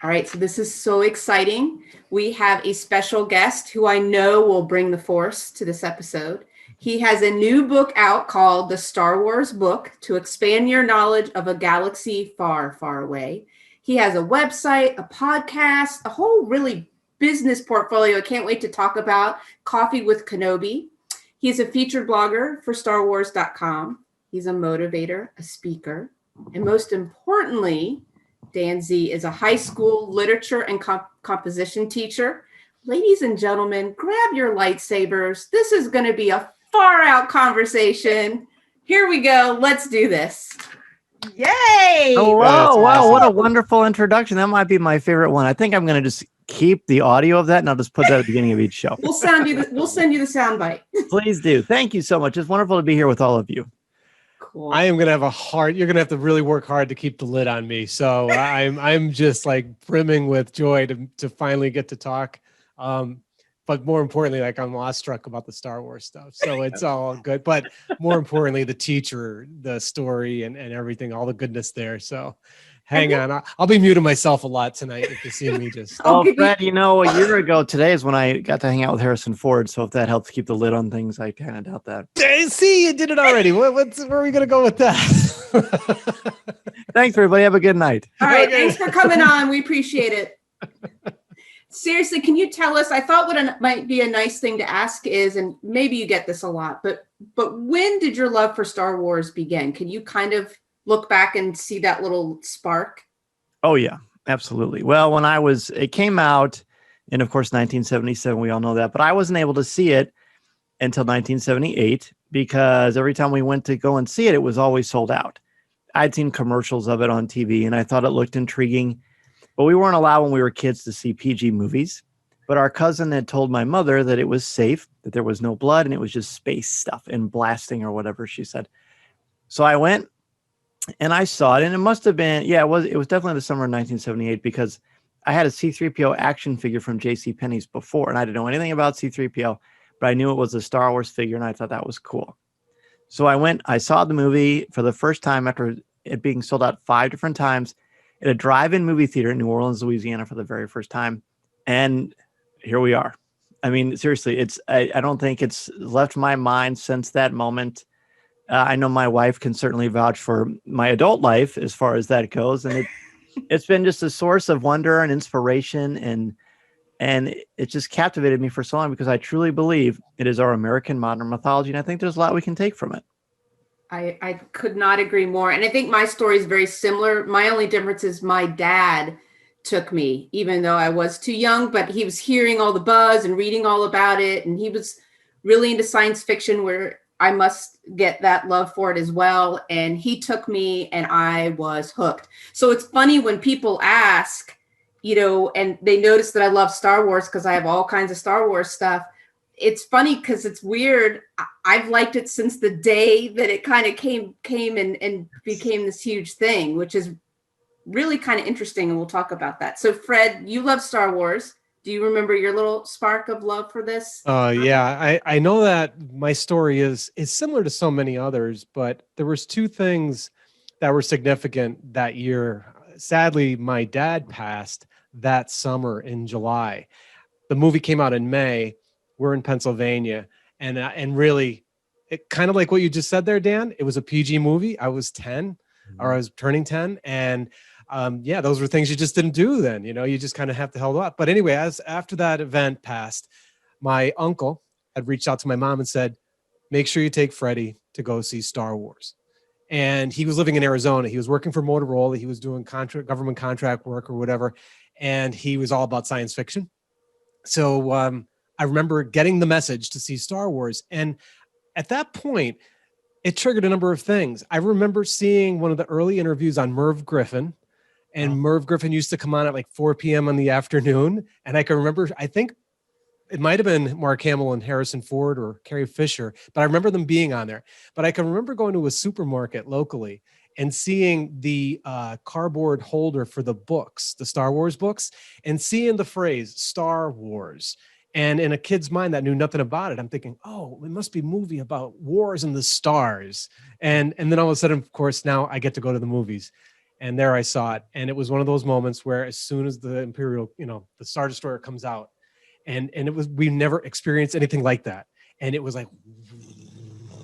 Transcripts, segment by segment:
All right, so this is so exciting. We have a special guest who I know will bring the force to this episode. He has a new book out called The Star Wars Book to expand your knowledge of a galaxy far, far away. He has a website, a podcast, a whole really business portfolio I can't wait to talk about, Coffee with Kenobi. He's a featured blogger for StarWars.com. He's a motivator, a speaker, and most importantly, Dan Zehr is a high school literature and composition teacher. Ladies and gentlemen, grab your lightsabers. This is going to be a far out conversation. Here we go. Let's do this. Yay! Hello. Wow, Wow, what a wonderful introduction. That might be my favorite one. I think I'm going to just keep the audio of that and I'll just put that at the beginning of each show. We'll send you the sound bite. Please do. Thank you so much. It's wonderful to be here with all of you. Cool. I am going to have you're going to have to really work hard to keep the lid on me. So I'm just like brimming with joy to finally get to talk. But more importantly, like I'm awestruck about the Star Wars stuff. So it's all good. But more importantly, the teacher, the story and everything, all the goodness there. So hang on. I'll be muting myself a lot tonight if you see me just. Oh, Fred, you know, a year ago today is when I got to hang out with Harrison Ford. So if that helps keep the lid on things, I kind of doubt that. See, you did it already. Where are we going to go with that? Thanks, everybody. Have a good night. All right. Thanks for coming on. We appreciate it. Seriously, can you tell us, I thought what might be a nice thing to ask is, and maybe you get this a lot, but when did your love for Star Wars begin? Can you kind of look back and see that little spark? Oh, yeah, absolutely. Well, it came out in, of course, 1977. We all know that, but I wasn't able to see it until 1978 because every time we went to go and see it, it was always sold out. I'd seen commercials of it on TV and I thought it looked intriguing. But we weren't allowed when we were kids to see PG movies. But our cousin had told my mother that it was safe, that there was no blood, and it was just space stuff and blasting or whatever she said. So I went and I saw it, and it must have been, it was definitely the summer of 1978 because I had a C-3PO action figure from JCPenney's before, and I didn't know anything about C-3PO, but I knew it was a Star Wars figure, and I thought that was cool. So I saw the movie for the first time after it being sold out 5 different times at a drive-in movie theater in New Orleans, Louisiana for the very first time. And here we are. I mean, seriously, I don't think it's left my mind since that moment. I know my wife can certainly vouch for my adult life as far as that goes. And it's been just a source of wonder and inspiration. And it just captivated me for so long because I truly believe it is our American modern mythology. And I think there's a lot we can take from it. I could not agree more. And I think my story is very similar. My only difference is my dad took me, even though I was too young, but he was hearing all the buzz and reading all about it. And he was really into science fiction where I must get that love for it as well. And he took me and I was hooked. So it's funny when people ask, and they notice that I love Star Wars because I have all kinds of Star Wars stuff. It's funny because it's weird. I've liked it since the day that it kind of came and became this huge thing, which is really kind of interesting. And we'll talk about that. So Fred, you love Star Wars. Do you remember your little spark of love for this? Yeah, I know that my story is similar to so many others, but there was 2 things that were significant that year. Sadly, my dad passed that summer in July. The movie came out in May. We're in Pennsylvania, and really, it kind of like what you just said there, Dan. It was a PG movie. I was 10, or I was turning 10, and those were things you just didn't do then. You just kind of have to hold up. But anyway, after that event passed, my uncle had reached out to my mom and said, "Make sure you take Freddie to go see Star Wars." And he was living in Arizona. He was working for Motorola. He was doing government contract work or whatever, and he was all about science fiction. So I remember getting the message to see Star Wars. And at that point, it triggered a number of things. I remember seeing one of the early interviews on Merv Griffin. And Merv Griffin used to come on at like 4 p.m. in the afternoon. And I can remember, I think it might have been Mark Hamill and Harrison Ford or Carrie Fisher, but I remember them being on there. But I can remember going to a supermarket locally and seeing the cardboard holder for the books, the Star Wars books, and seeing the phrase Star Wars. And in a kid's mind that knew nothing about it, I'm thinking, oh, it must be a movie about wars and the stars. And then all of a sudden, of course, now I get to go to the movies. And there I saw it. And it was one of those moments where as soon as the Imperial, the Star Destroyer comes out, and it was, we never experienced anything like that. And it was like,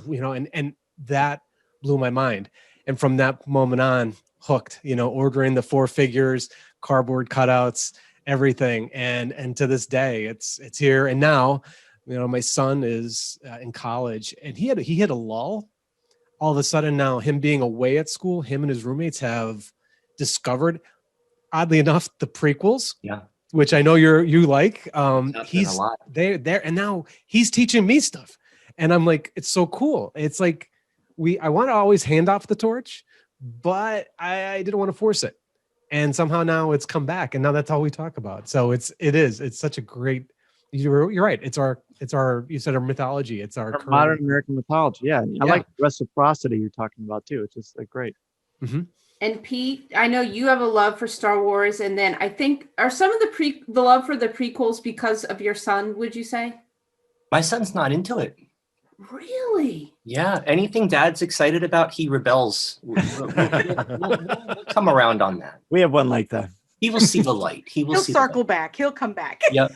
and that blew my mind. And from that moment on, hooked, ordering the 4 figures, cardboard cutouts, everything. And to this day, it's here. And now, my son is in college, and he had a lull. All of a sudden now, him being away at school, him and his roommates have discovered, oddly enough, the prequels. Yeah. Which I know you like. He's a lot. There, and now he's teaching me stuff, and I'm like, it's so cool. It's like I want to always hand off the torch, but I didn't want to force it, and somehow now it's come back, and now that's all we talk about. So it's such a great. You're right. It's our you said our mythology. It's our modern American mythology. Yeah, I like the reciprocity you're talking about too. It's just great. Mm-hmm. And Pete, I know you have a love for Star Wars, and then I think are some of the love for the prequels because of your son, would you say? My son's not into it. Really? Yeah. Anything Dad's excited about, he rebels. We'll come around on that. We have one like that. He will see the light. He'll circle back. He'll come back. Yep.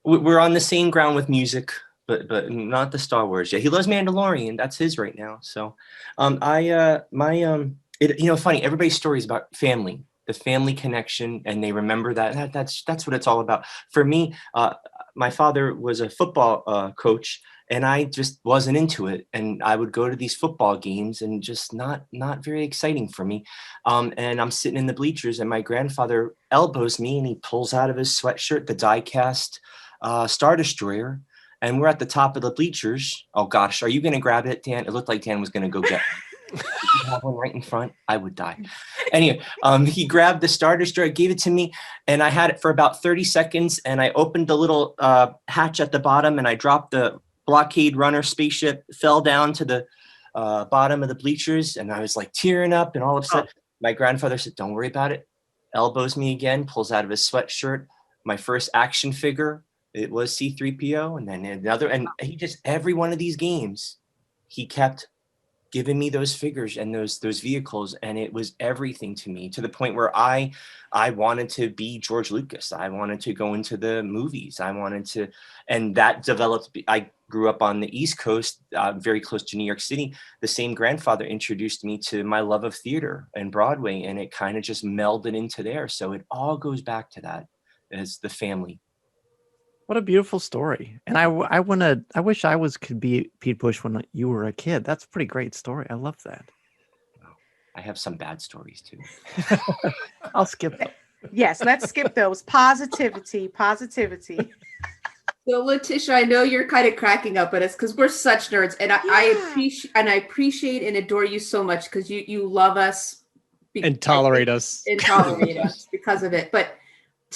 We're on the same ground with music, but not the Star Wars. Yeah, he loves Mandalorian. That's his right now. So, funny. Everybody's story is about family, the family connection, and they remember that. That's what it's all about. For me, my father was a football coach, and I just wasn't into it. And I would go to these football games, and just not very exciting for me. And I'm sitting in the bleachers, and my grandfather elbows me, and he pulls out of his sweatshirt the die-cast Star Destroyer. And we're at the top of the bleachers. Oh gosh, are you going to grab it, Dan? It looked like Dan was going to go get it. If you have one right in front, I would die. Anyway, he grabbed the Star Destroyer, gave it to me, and I had it for about 30 seconds. And I opened the little hatch at the bottom, and I dropped the blockade runner spaceship, fell down to the bottom of the bleachers, and I was like tearing up and all upset. My grandfather said, "Don't worry about it." Elbows me again, pulls out of his sweatshirt my first action figure. It was C-3PO, and then another, and he just, every one of these games, he kept giving me those figures and those vehicles, and it was everything to me, to the point where I wanted to be George Lucas. I wanted to go into the movies. And that developed. I grew up on the East Coast, very close to New York City. The same grandfather introduced me to my love of theater and Broadway, and it kind of just melded into there. So it all goes back to that, as the family. What a beautiful story. And I wish I could be Pete Bush when you were a kid. That's a pretty great story. I love that. I have some bad stories too. I'll skip them. Yes, let's skip those. Positivity. So Letitia, I know you're kind of cracking up at us because we're such nerds, and I appreciate and adore you so much because you love us and tolerate us because of it. But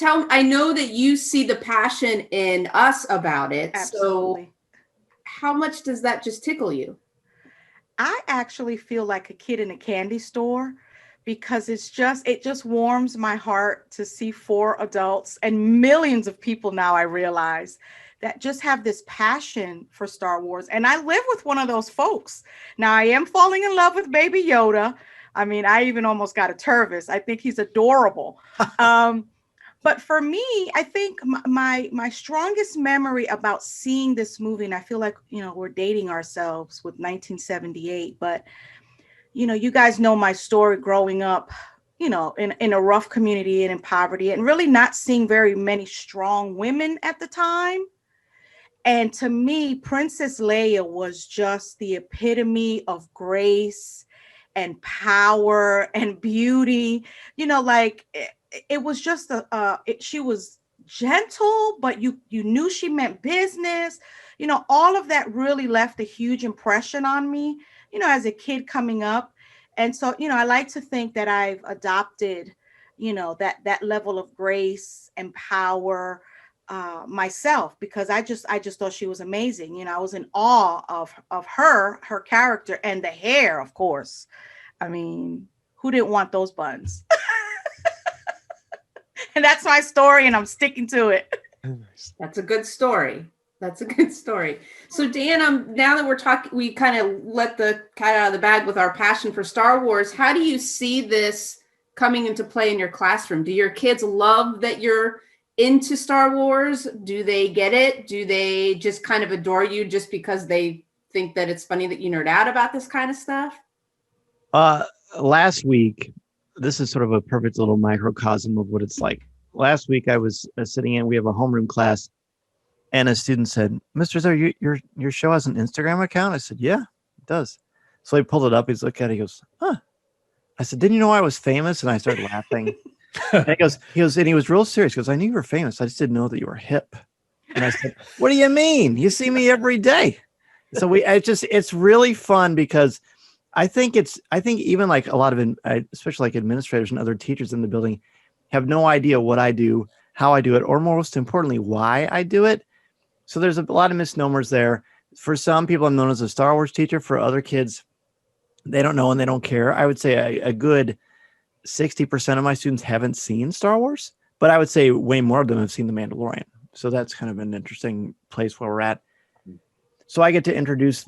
I know that you see the passion in us about it. Absolutely. So how much does that just tickle you? I actually feel like a kid in a candy store because it just warms my heart to see 4 adults and millions of people now, I realize, that just have this passion for Star Wars. And I live with one of those folks. Now I am falling in love with Baby Yoda. I mean, I even almost got a Tervis. I think he's adorable. But for me, I think my strongest memory about seeing this movie, and I feel like, we're dating ourselves with 1978, but, you guys know my story growing up, in a rough community and in poverty, and really not seeing very many strong women at the time. And to me, Princess Leia was just the epitome of grace and power and beauty, it was just she was gentle, but you knew she meant business. All of that really left a huge impression on me, as a kid coming up. And so, I like to think that I've adopted, that level of grace and power myself, because I just thought she was amazing. I was in awe of her character, and the hair, of course. I mean, who didn't want those buns? And that's my story, and I'm sticking to it. That's a good story. That's a good story. So Dan, now that we're talking, we kind of let the cat out of the bag with our passion for Star Wars. How do you see this coming into play in your classroom? Do your kids love that you're into Star Wars? Do they get it? Do they just kind of adore you just because they think that it's funny that you nerd out about this kind of stuff? Last week, this is sort of a perfect little microcosm of what it's like. Last week, I was sitting in, we have a homeroom class, and a student said, "Mr. Zehr, your show has an Instagram account?" I said, "Yeah, it does." So he pulled it up. He's looking at it. He goes, "Huh." I said, "Didn't you know I was famous?" And I started laughing. And he was real serious. He goes, "I knew you were famous. I just didn't know that you were hip." And I said, "What do you mean? You see me every day." So it's really fun because I think even like a lot of, especially like administrators and other teachers in the building have no idea what I do, how I do it, or most importantly, why I do it. So there's a lot of misnomers there. For some people, I'm known as a Star Wars teacher. For other kids, they don't know and they don't care. I would say a good 60% of my students haven't seen Star Wars, but I would say way more of them have seen The Mandalorian. So that's kind of an interesting place where we're at. So I get to introduce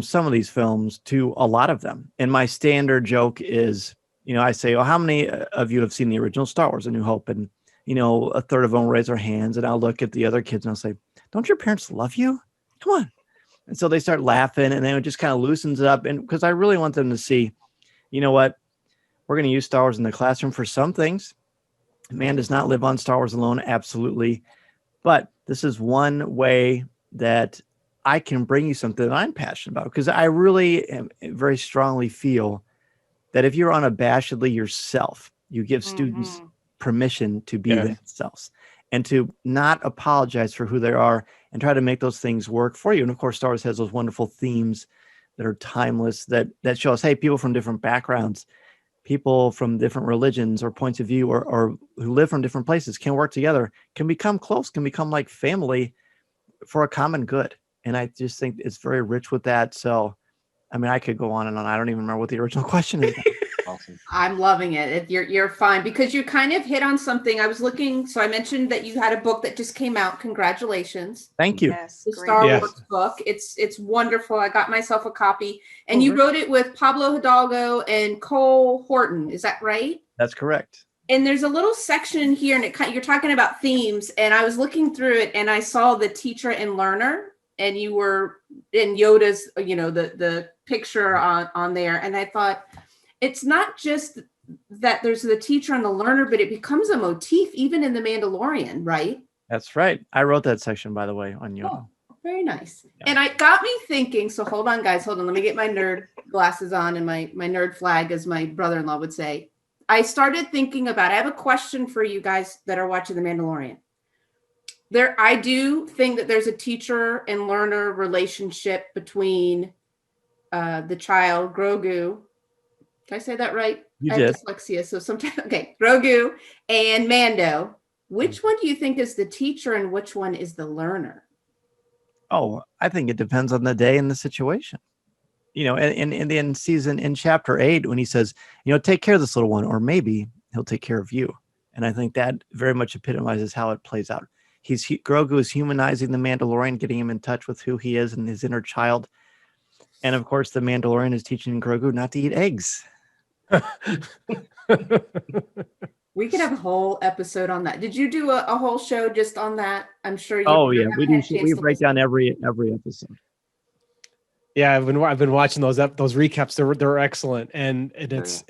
some of these films to a lot of them. And my standard joke is, I say, "Oh, how many of you have seen the original Star Wars: A New Hope?" And, a third of them will raise their hands, and I'll look at the other kids and I'll say, "Don't your parents love you? Come on." And so they start laughing, and then it just kind of loosens it up. And because I really want them to see, you know what, we're going to use Star Wars in the classroom for some things. Man does not live on Star Wars alone. Absolutely. But this is one way that I can bring you something that I'm passionate about, because I really very strongly feel that if you're unabashedly yourself, you give students permission to be themselves and to not apologize for who they are and try to make those things work for you. And of course, Star Wars has those wonderful themes that are timeless, that show us, hey, people from different backgrounds, people from different religions or points of view, or who live from different places can work together, can become close, can become like family for a common good. And I just think it's very rich with that. So, I mean, I could go on and on. I don't even remember what the original question is. Awesome. I'm loving it. You're fine, because you kind of hit on something. I was looking, so I mentioned that you had a book that just came out. Congratulations. Thank you. Yes, The great. Star Yes. Wars book. It's wonderful. I got myself a copy, and you wrote it with Pablo Hidalgo and Cole Horton. Is that right? That's correct. And there's a little section in here, and you're talking about themes, and I was looking through it, and I saw the teacher and learner, and you were in Yoda's, the picture on there, and I thought, it's not just that there's the teacher and the learner, but it becomes a motif even in The Mandalorian, right? That's right. I wrote that section, by the way, on Yoda. Oh, very nice. Yeah. And it got me thinking, so hold on, guys, hold on. Let me get my nerd glasses on and my nerd flag, as my brother-in-law would say. I started thinking about, I have a question for you guys that are watching The Mandalorian. I do think that there's a teacher and learner relationship between the child, Grogu. Did I say that right? You I did. have dyslexia, so sometimes, okay, Grogu and Mando. Which one do you think is the teacher and which one is the learner? Oh, I think it depends on the day and the situation. In chapter 8, when he says, take care of this little one, or maybe he'll take care of you. And I think that very much epitomizes how it plays out. Grogu is humanizing the Mandalorian, getting him in touch with who he is and his inner child. And of course, the Mandalorian is teaching Grogu not to eat eggs. We could have a whole episode on that. Did you do a whole show just on that? I'm sure you. Oh yeah, we do. We break down every episode. Yeah, I've been watching those recaps. They're excellent, and it's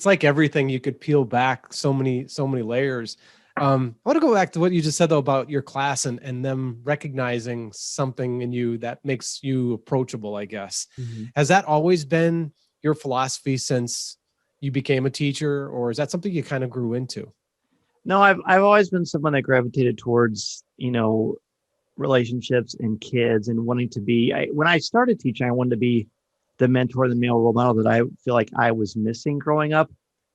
like everything. You could peel back so many layers. I want to go back to what you just said though about your class and them recognizing something in you that makes you approachable, I guess. Mm-hmm. Has that always been your philosophy since you became a teacher, or is that something you kind of grew into? No, I've always been someone that gravitated towards, relationships and kids, and wanting to be, when I started teaching, I wanted to be the mentor, the male role model that I feel like I was missing growing up.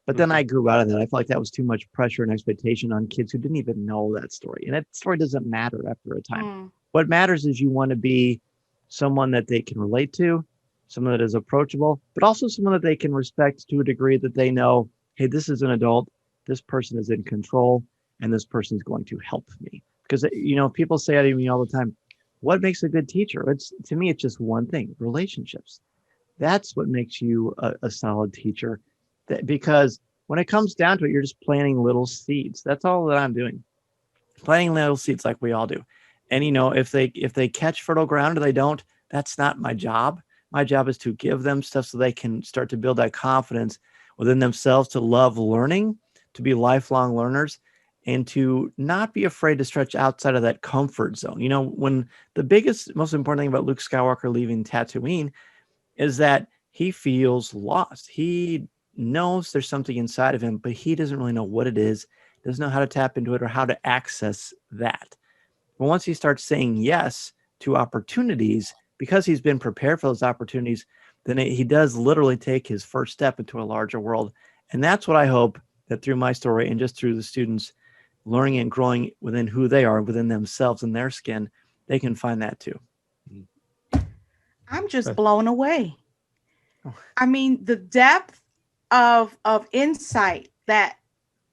But then I grew out of that. I felt like that was too much pressure and expectation on kids who didn't even know that story. And that story doesn't matter after a time. What matters is you want to be someone that they can relate to, someone that is approachable, but also someone that they can respect to a degree that they know, hey, this is an adult, this person is in control, and this person is going to help me. Because, people say to me all the time, what makes a good teacher? To me, it's just one thing: relationships. That's what makes you a solid teacher. Because when it comes down to it, you're just planting little seeds. That's all that I'm doing. Planting little seeds like we all do. And if they catch fertile ground or they don't, that's not my job. My job is to give them stuff so they can start to build that confidence within themselves to love learning, to be lifelong learners, and to not be afraid to stretch outside of that comfort zone. When the biggest, most important thing about Luke Skywalker leaving Tatooine is that he feels lost. He knows there's something inside of him, but he doesn't really know what it is, doesn't know how to tap into it or how to access that. But once he starts saying yes to opportunities, because he's been prepared for those opportunities, then he does literally take his first step into a larger world. And that's what I hope that through my story and just through the students learning and growing within who they are, within themselves and their skin, they can find that too. I'm just blown away. I mean, the depth of insight that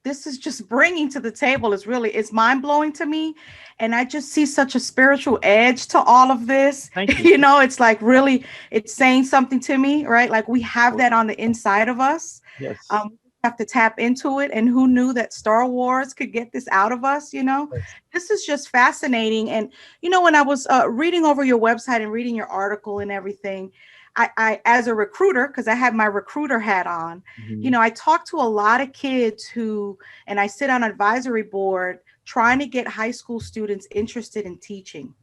this is just bringing to the table it's mind blowing to me. And I just see such a spiritual edge to all of this. Thank you. It's like really, it's saying something to me, right? Like we have that on the inside of us. Yes. We have to tap into it. And who knew that Star Wars could get this out of us? Yes. This is just fascinating. And, when I was reading over your website and reading your article and everything, I as a recruiter, because I have my recruiter hat on, I talk to a lot of kids and I sit on an advisory board trying to get high school students interested in teaching.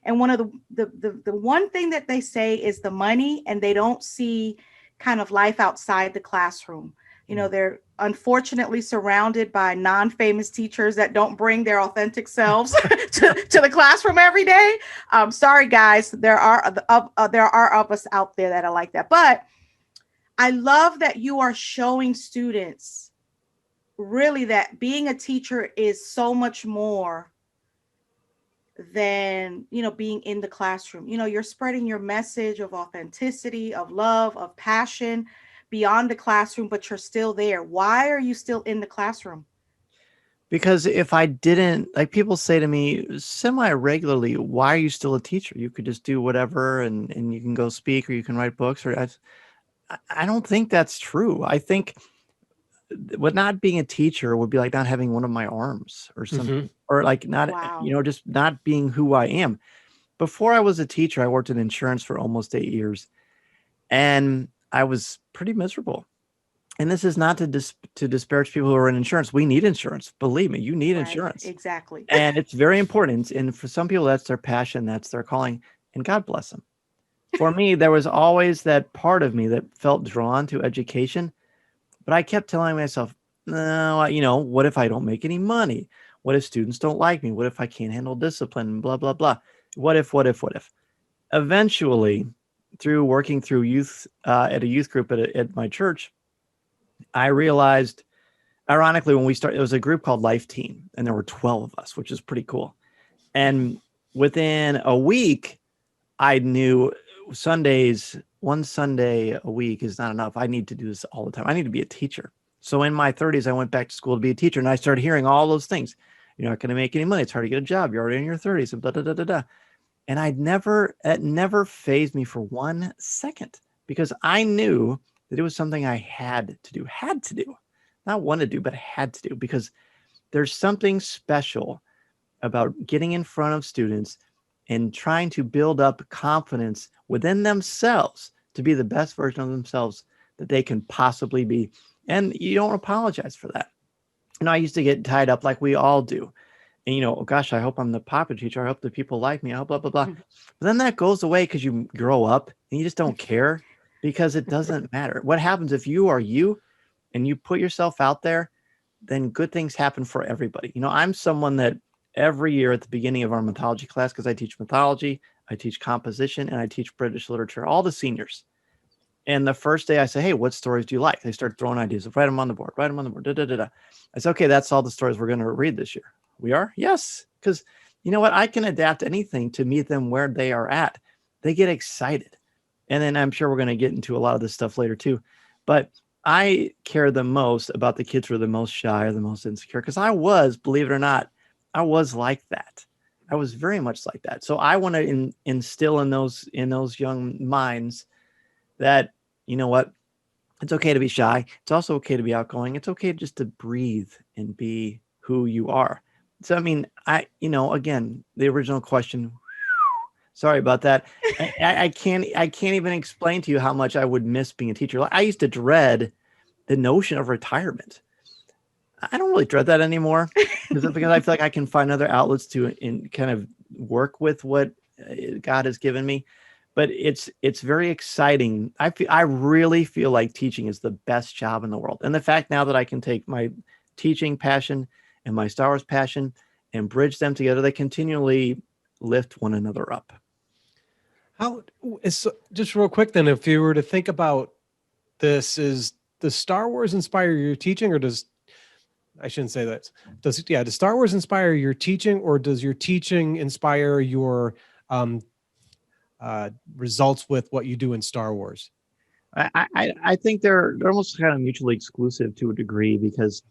And one of the one thing that they say is the money, and they don't see kind of life outside the classroom. They're unfortunately surrounded by non-famous teachers that don't bring their authentic selves to the classroom every day. Sorry, guys, there are of us out there that are like that. But I love that you are showing students really that being a teacher is so much more than being in the classroom. You're spreading your message of authenticity, of love, of passion beyond the classroom, but you're still there. Why are you still in the classroom? Because if I didn't, like people say to me semi-regularly, why are you still a teacher? You could just do whatever and you can go speak or you can write books. I don't think that's true. I think what not being a teacher would be like not having one of my arms or something, or like not, Wow. just not being who I am. Before I was a teacher, I worked in insurance for almost 8 years and I was pretty miserable. And this is not to disparage people who are in insurance. We need insurance. Believe me, you need insurance. Exactly. And it's very important. And for some people, that's their passion, that's their calling, and God bless them. For me, there was always that part of me that felt drawn to education, but I kept telling myself, no, what if I don't make any money? What if students don't like me? What if I can't handle discipline? Blah, blah, blah. What if? Eventually, through working through youth at a youth group at my church, I realized, ironically, when we started, it was a group called Life Team, and there were 12 of us, which is pretty cool. And within a week, I knew one Sunday a week is not enough. I need to do this all the time. I need to be a teacher. So in my 30s, I went back to school to be a teacher, and I started hearing all those things. You're not going to make any money. It's hard to get a job. You're already in your 30s, and blah, blah, blah, blah, blah. And it never fazed me for 1 second, because I knew that it was something I had to do, not want to do, but had to do, because there's something special about getting in front of students and trying to build up confidence within themselves to be the best version of themselves that they can possibly be. And you don't apologize for that. I used to get tied up like we all do. And, oh gosh, I hope I'm the popular teacher. I hope the people like me. I hope blah, blah, blah. But then that goes away because you grow up and you just don't care, because it doesn't matter. What happens if you are you and you put yourself out there, then good things happen for everybody. I'm someone that every year at the beginning of our mythology class, because I teach mythology, I teach composition, and I teach British literature, all the seniors. And the first day I say, hey, what stories do you like? They start throwing ideas. Write them on the board. Da, da, da, da. I say, okay, that's all the stories we're going to read this year. We are? Yes. Because you know what? I can adapt anything to meet them where they are at. They get excited. And then I'm sure we're going to get into a lot of this stuff later too. But I care the most about the kids who are the most shy or the most insecure, because I was, believe it or not, I was like that. I was very much like that. So I want to instill in those young minds that, you know what, it's okay to be shy. It's also okay to be outgoing. It's okay just to breathe and be who you are. So, I mean, again, the original question, sorry about that. I can't even explain to you how much I would miss being a teacher. I used to dread the notion of retirement. I don't really dread that anymore because I feel like I can find other outlets to kind of work with what God has given me. But it's very exciting. I really feel like teaching is the best job in the world. And the fact now that I can take my teaching passion and my Star Wars passion and bridge them together, they continually lift one another up. Just real quick then, if you were to think about this, does Star Wars inspire your teaching, or does Star Wars inspire your teaching, or does your teaching inspire your results with what you do in Star Wars? I think they're almost kind of mutually exclusive to a degree, because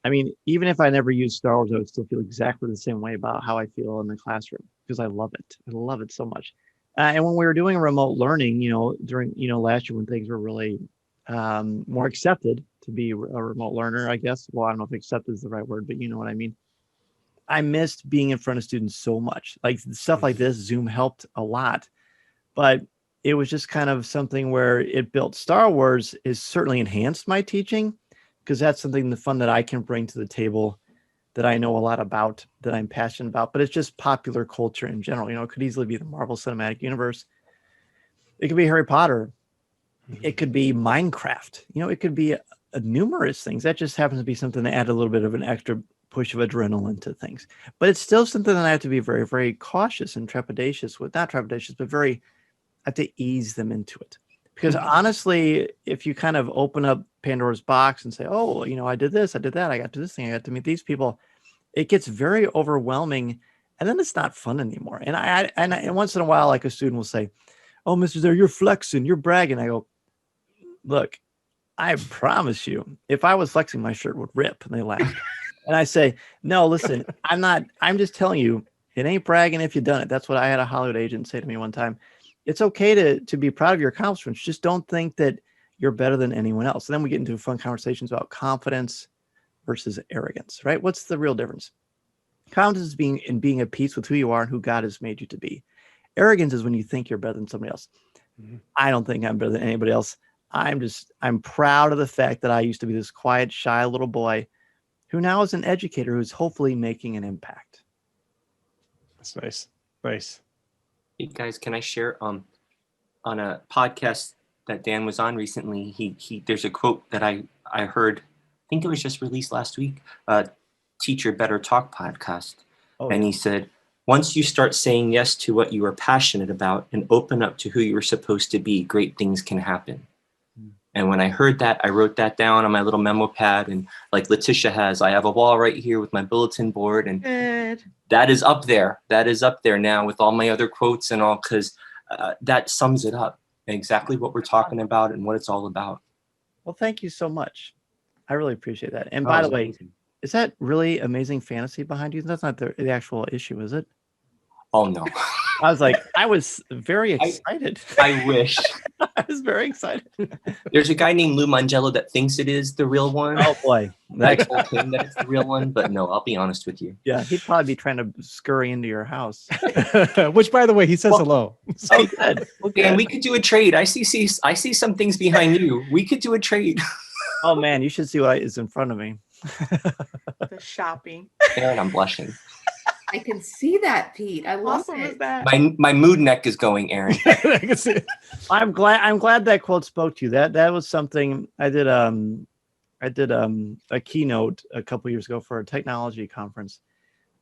I mean, even if I never used Star Wars, I would still feel exactly the same way about how I feel in the classroom, because I love it. I love it so much. And when we were doing remote learning, during, last year when things were really more accepted to be a remote learner, I guess. Well, I don't know if accepted is the right word, but you know what I mean. I missed being in front of students so much. Like stuff like this, Zoom helped a lot, but it was just kind of something where it built. Star Wars is certainly enhanced my teaching, because that's something the fun that I can bring to the table that I know a lot about, that I'm passionate about, but it's just popular culture in general. It could easily be the Marvel Cinematic Universe. It could be Harry Potter. It could be Minecraft. It could be numerous things. That just happens to be something that add a little bit of an extra push of adrenaline to things. But it's still something that I have to be very, very cautious and trepidatious with. Not trepidatious, but I have to ease them into it. Because honestly, if you kind of open up Pandora's box and say, oh, I did this, I did that, I got to this thing, I got to meet these people, it gets very overwhelming, and then it's not fun anymore. And once in a while, like a student will say, oh, Mr. Zehr, you're flexing, you're bragging. I go, look, I promise you, if I was flexing, my shirt would rip. And they laugh. And I say, no, listen, I'm just telling you, it ain't bragging if you've done it. That's what I had a Hollywood agent say to me one time. It's okay to be proud of your accomplishments. Just don't think that you're better than anyone else. And then we get into fun conversations about confidence versus arrogance, right? What's the real difference? Confidence is being at peace with who you are and who God has made you to be. Arrogance is when you think you're better than somebody else. Mm-hmm. I don't think I'm better than anybody else. I'm proud of the fact that I used to be this quiet, shy little boy who now is an educator who's hopefully making an impact. That's nice. Nice. Hey guys, can I share on a podcast that Dan was on recently? He there's a quote that I heard. I think it was just released last week. Teacher Better Talk podcast, and he said, once you start saying yes to what you are passionate about and open up to who you are supposed to be, great things can happen. And when I heard that, I wrote that down on my little memo pad. And like Letitia has, I have a wall right here with my bulletin board. And that is up there. That is up there now with all my other quotes and all, because that sums it up. Exactly what we're talking about and what it's all about. Well, thank you so much. I really appreciate that. And by the way, is that really amazing fantasy behind you? That's not the actual issue, is it? Oh, no. I was very excited. I wish. I was very excited. There's a guy named Lou Mangello that thinks it is the real one. Oh, boy. I told him that it's the real one, but no, I'll be honest with you. Yeah, he'd probably be trying to scurry into your house. Which, by the way, he says hello. Oh, good. Okay, and we could do a trade. I see some things behind you. We could do a trade. Oh, man, you should see what is in front of me. The shopping. And I'm blushing. I can see that, Pete. I love Awesome it. is that? My mood neck is going, Aaron. I can see it. I'm glad that quote spoke to you. That was something I did. I did a keynote a couple years ago for a technology conference,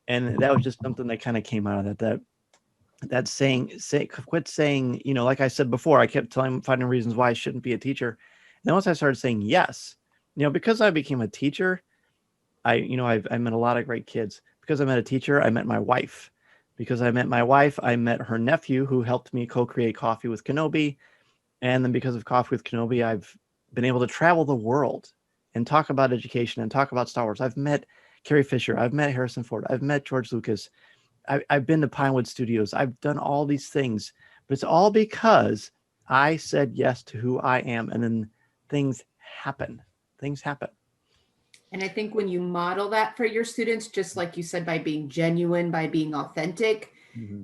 and that was just something that kind of came out of that saying, quit saying, like I said before, I kept finding reasons why I shouldn't be a teacher. And then once I started saying yes, because I became a teacher, I met a lot of great kids. Because I met a teacher, I met my wife. Because I met my wife, I met her nephew, who helped me co-create Coffee with Kenobi. And then because of Coffee with Kenobi, I've been able to travel the world and talk about education and talk about Star Wars. I've met Carrie Fisher. I've met Harrison Ford. I've met George Lucas. I've been to Pinewood Studios. I've done all these things, but it's all because I said yes to who I am. And then things happen. Things happen. And I think when you model that for your students, just like you said, by being genuine, by being authentic,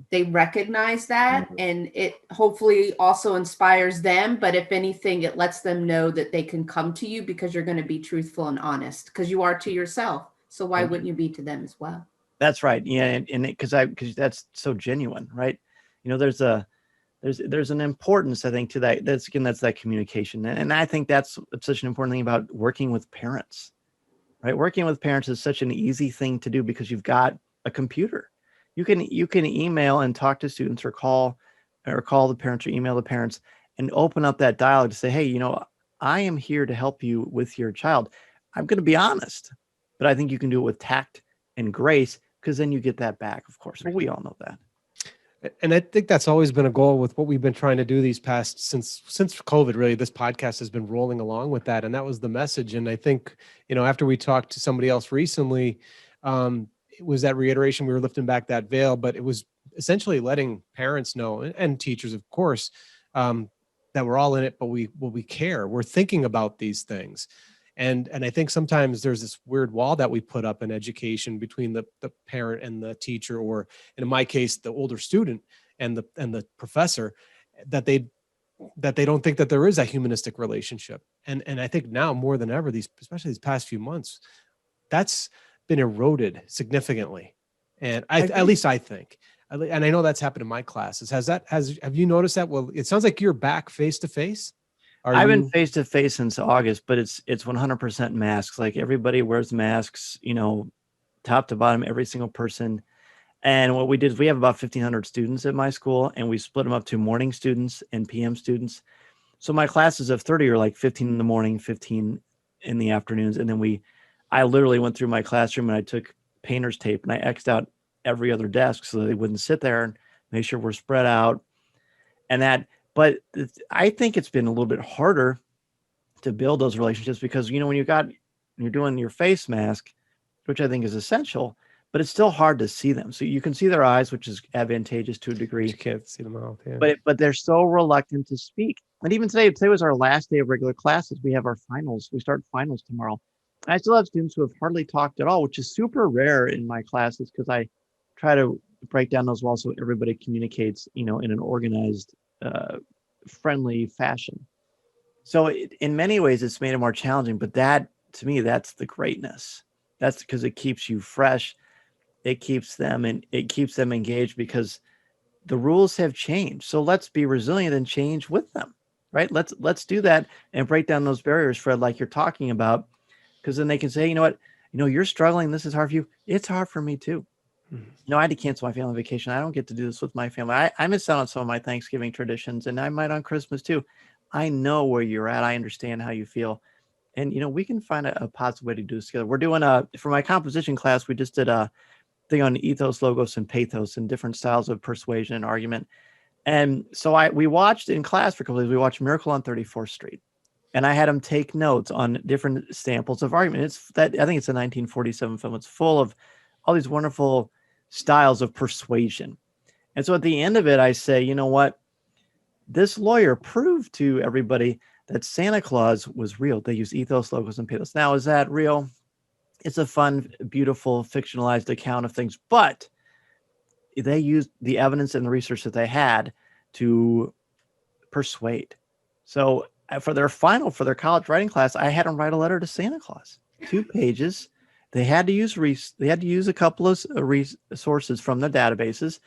they recognize that, and it hopefully also inspires them. But if anything, it lets them know that they can come to you because you're going to be truthful and honest, because you are to yourself. So why wouldn't you be to them as well? That's right. Yeah. And because that's so genuine, right? You know, there's an importance, I think, to that. That's that communication. And I think that's such an important thing about working with parents, right? Working with parents is such an easy thing to do because you've got a computer. You can email and talk to students, or call the parents, or email the parents, and open up that dialogue to say, hey, I am here to help you with your child. I'm going to be honest, but I think you can do it with tact and grace, because then you get that back, of course. Well, we all know that. And I think that's always been a goal with what we've been trying to do these past since COVID. Really, this podcast has been rolling along with that, and that was the message. And I think, after we talked to somebody else recently, it was that reiteration. We were lifting back that veil, but it was essentially letting parents know, and teachers, of course, that we're all in it, but we care. We're thinking about these things. And I think sometimes there's this weird wall that we put up in education between the parent and the teacher, or in my case, the older student and the professor, that they don't think that there is a humanistic relationship. And I think now more than ever, especially these past few months, that's been eroded significantly. And at least I think, and I know that's happened in my classes. Have you noticed that? Well, it sounds like you're back face to face. I've been face to face since August, but it's 100% masks. Like, everybody wears masks, top to bottom, every single person. And what we did is we have about 1,500 students at my school, and we split them up to morning students and PM students. So my classes of 30 are like 15 in the morning, 15 in the afternoons. And then I literally went through my classroom and I took painter's tape and I X'd out every other desk so they wouldn't sit there, and make sure we're spread out. But I think it's been a little bit harder to build those relationships because, when you're doing your face mask, which I think is essential, but it's still hard to see them. So you can see their eyes, which is advantageous to a degree. You can't see them out. Yeah. But they're so reluctant to speak. And even today was our last day of regular classes. We have our finals. We start finals tomorrow. And I still have students who have hardly talked at all, which is super rare in my classes, because I try to break down those walls so everybody communicates, in an organized, friendly fashion. So in many ways, it's made it more challenging. But that, to me, that's the greatness. That's because it keeps you fresh. It keeps them engaged, because the rules have changed. So let's be resilient and change with them, right? Let's do that and break down those barriers, Fred, like you're talking about, because then they can say, you know what, you're struggling. This is hard for you. It's hard for me too. I had to cancel my family vacation. I don't get to do this with my family. I missed out on some of my Thanksgiving traditions, and I might on Christmas too. I know where you're at. I understand how you feel. And, we can find a positive way to do this together. We're doing for my composition class, we just did a thing on ethos, logos, and pathos, and different styles of persuasion and argument. And so we watched in class for a couple of days, we watched Miracle on 34th Street. And I had them take notes on different samples of argument. I think it's a 1947 film. It's full of all these wonderful styles of persuasion. And so at the end of it, I say, you know what? This lawyer proved to everybody that Santa Claus was real. They use ethos, logos, and pathos. Now, is that real? It's a fun, beautiful, fictionalized account of things, but they used the evidence and the research that they had to persuade. So for their college writing class, I had them write a letter to Santa Claus, 2 pages. They had to use a couple of resources from the databases.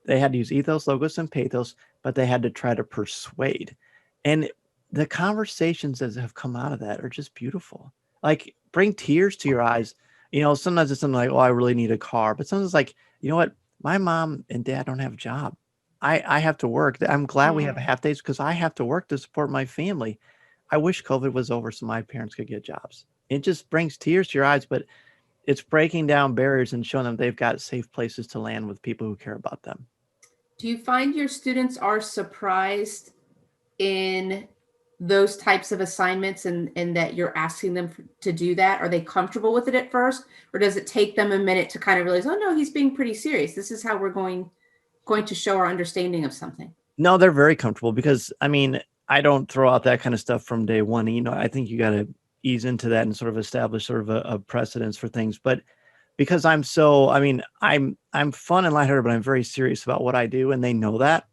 They had to use ethos, logos, and pathos, but they had to try to persuade. And the conversations that have come out of that are just beautiful. Like, bring tears to your eyes. Sometimes it's something like, oh, I really need a car. But sometimes it's like, you know what? My mom and dad don't have a job. I have to work. I'm glad we have half days because I have to work to support my family. I wish COVID was over so my parents could get jobs. It just brings tears to your eyes, but it's breaking down barriers and showing them they've got safe places to land with people who care about them. Do you find your students are surprised in those types of assignments and that you're asking them to do that? Are they comfortable with it at first, or does it take them a minute to kind of realize, oh no, he's being pretty serious. This is how we're going to show our understanding of something? No, they're very comfortable because, I mean, I don't throw out that kind of stuff from day one. You know, I think you got to ease into that and sort of establish sort of a precedence for things. But because I'm so, I mean, I'm fun and lighthearted, but I'm very serious about what I do, and they know that.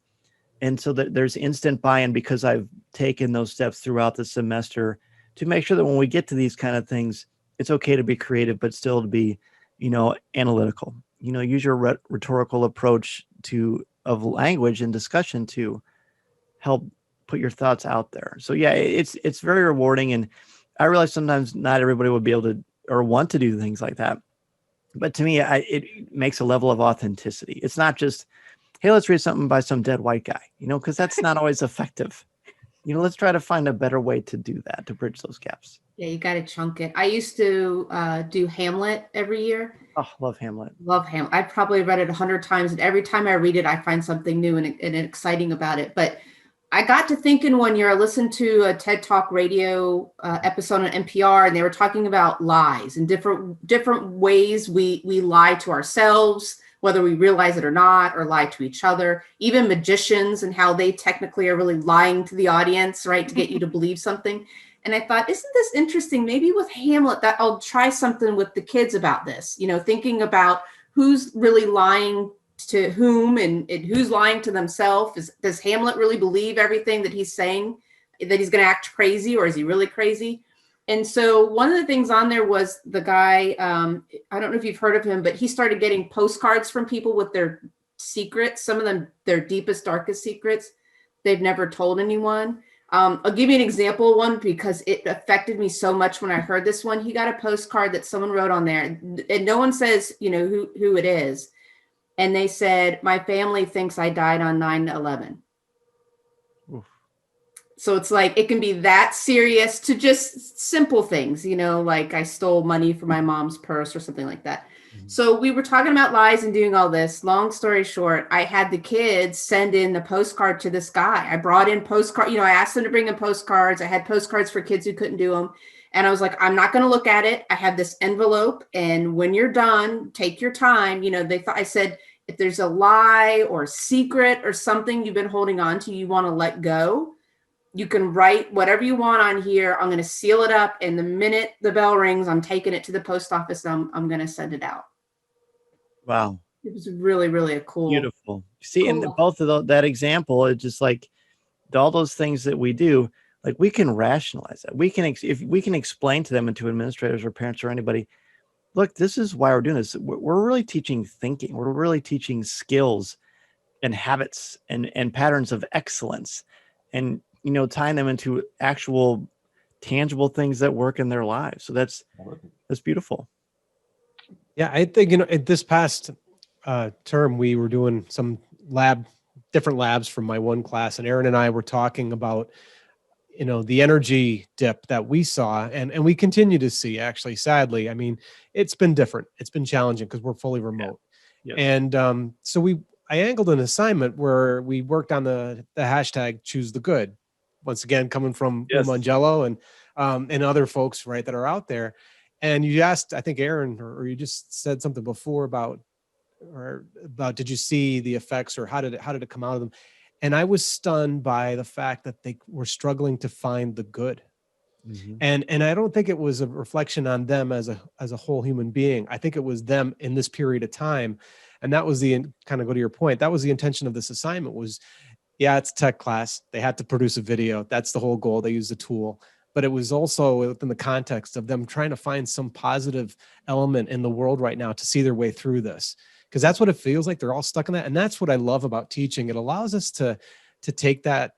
And so there's instant buy-in because I've taken those steps throughout the semester to make sure that when we get to these kind of things, it's okay to be creative, but still to be, you know, analytical. You know, use your rhetorical approach of language and discussion to help put your thoughts out there. So yeah, it's very rewarding. And I realize sometimes not everybody would be able to or want to do things like that. But to me, it makes a level of authenticity. It's not just, hey, let's read something by some dead white guy, you know, because that's not always effective. You know, let's try to find a better way to do that, to bridge those gaps. Yeah, you got to chunk it. I used to do Hamlet every year. Oh, love Hamlet. Love Hamlet. I've probably read it 100 times, and every time I read it, I find something new and exciting about it. But I got to thinking one year, I listened to a TED Talk radio episode on NPR, and they were talking about lies and different ways we lie to ourselves, whether we realize it or not, or lie to each other, even magicians and how they technically are really lying to the audience, right, to get you to believe something. And I thought, isn't this interesting? Maybe with Hamlet, that I'll try something with the kids about this, you know, thinking about who's really lying to whom and who's lying to themselves. Does Hamlet really believe everything that he's saying, that he's going to act crazy, or is he really crazy? And so one of the things on there was the guy, I don't know if you've heard of him, but he started getting postcards from people with their secrets, some of them, their deepest, darkest secrets they've never told anyone. I'll give you an example one because it affected me so much when I heard this one. He got a postcard that someone wrote on there, and no one says, you know, who it is. And they said, my family thinks I died on 9/11. So it's like, it can be that serious to just simple things, you know, like I stole money from my mom's purse or something like that. Mm-hmm. So we were talking about lies and doing all this. Long story short, I had the kids send in the postcard to this guy. I brought in postcard, you know, I asked them to bring in postcards. I had postcards for kids who couldn't do them. And I was like, I'm not going to look at it. I have this envelope. And when you're done, take your time. You know, I said, if there's a lie or a secret or something you've been holding on to, you want to let go, you can write whatever you want on here. I'm going to seal it up. And the minute the bell rings, I'm taking it to the post office. And I'm going to send it out. Wow. It was really, really a cool. Beautiful. See, in both of that example, it's just like all those things that we do, like we can rationalize that. We can, if we can explain to them and to administrators or parents or anybody, look, this is why we're doing this. We're really teaching thinking. We're really teaching skills and habits and patterns of excellence, and, you know, tying them into actual tangible things that work in their lives. So that's beautiful. Yeah, I think, you know, at this past term, we were doing some different labs from my one class, and Aaron and I were talking about, you know, the energy dip that we saw and we continue to see, actually, sadly. I mean, it's been different. It's been challenging because we're fully remote. Yeah. Yes. And so I angled an assignment where we worked on the hashtag choose the good. Once again, coming from Mangello and other folks, right, that are out there. And you asked, I think, Aaron, or you just said something before about did you see the effects, or how did it come out of them? And I was stunned by the fact that they were struggling to find the good. Mm-hmm. And I don't think it was a reflection on them as a whole human being. I think it was them in this period of time. And that was kind of go to your point, that was the intention of this assignment was, yeah, it's a tech class. They had to produce a video. That's the whole goal. They used the tool. But it was also within the context of them trying to find some positive element in the world right now to see their way through this. Because that's what it feels like. They're all stuck in that. And that's what I love about teaching. It allows us to take that,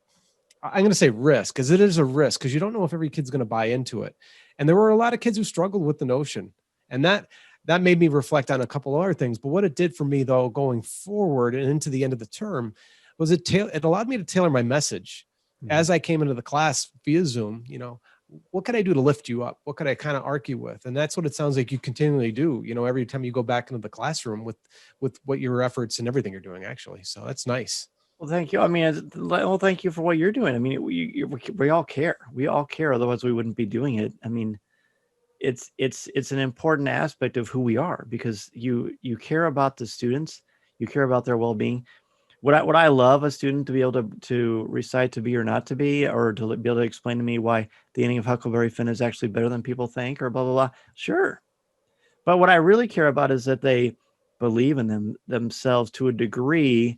I'm going to say risk, because it is a risk, because you don't know if every kid's going to buy into it. And there were a lot of kids who struggled with the notion. And that made me reflect on a couple other things. But what it did for me, though, going forward and into the end of the term, was it allowed me to tailor my message. Mm-hmm. As I came into the class via Zoom, you know, what could I do to lift you up? What could I kind of argue with? And that's what it sounds like you continually do, you know, every time you go back into the classroom with what your efforts and everything you're doing, actually. So that's nice. Well, thank you. I mean, well, thank you for what you're doing. I mean, we all care. We all care. Otherwise, we wouldn't be doing it. I mean, it's an important aspect of who we are, because you care about the students, you care about their well-being. Would I love a student to be able to recite to be or not to be, or to be able to explain to me why the ending of Huckleberry Finn is actually better than people think, or blah blah blah? Sure. But what I really care about is that they believe in themselves to a degree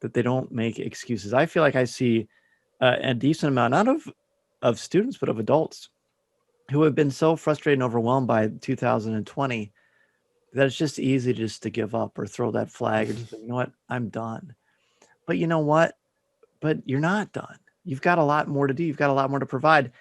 that they don't make excuses. I feel like I see a decent amount, not of students, but of adults who have been so frustrated and overwhelmed by 2020 that it's just easy just to give up or throw that flag or just say, you know what, I'm done. But you know what? But you're not done. You've got a lot more to do. You've got a lot more to provide.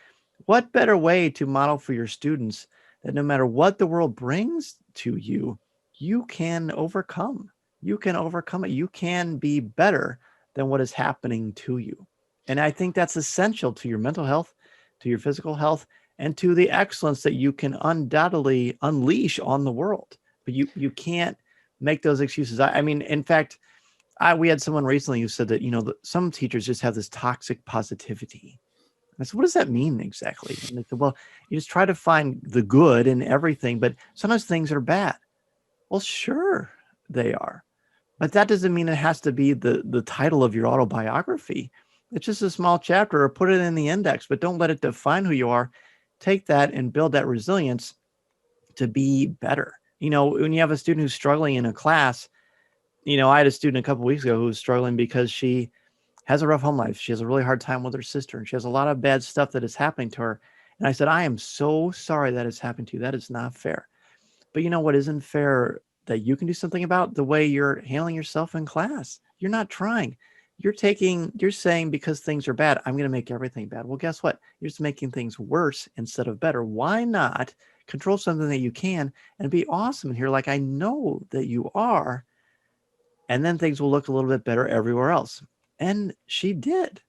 What better way to model for your students that no matter what the world brings to you, you can overcome. You can overcome it. You can be better than what is happening to you. And I think that's essential to your mental health, to your physical health, and to the excellence that you can undoubtedly unleash on the world. But you can't make those excuses. I mean, in fact, we had someone recently who said that, some teachers just have this toxic positivity. I said, what does that mean exactly? And they said, well, you just try to find the good in everything, but sometimes things are bad. Well, sure, they are. But that doesn't mean it has to be the title of your autobiography. It's just a small chapter, or put it in the index, but don't let it define who you are. Take that and build that resilience to be better. When you have a student who's struggling in a class, I had a student a couple of weeks ago who was struggling because she has a rough home life. She has a really hard time with her sister, and she has a lot of bad stuff that is happening to her. And I said, I am so sorry that it's happened to you. That is not fair. But you know what isn't fair that you can do something about? The way you're handling yourself in class. You're not trying. You're saying because things are bad, I'm going to make everything bad. Well, guess what? You're just making things worse instead of better. Why not control something that you can and be awesome in here like I know that you are? And then things will look a little bit better everywhere else. And she did.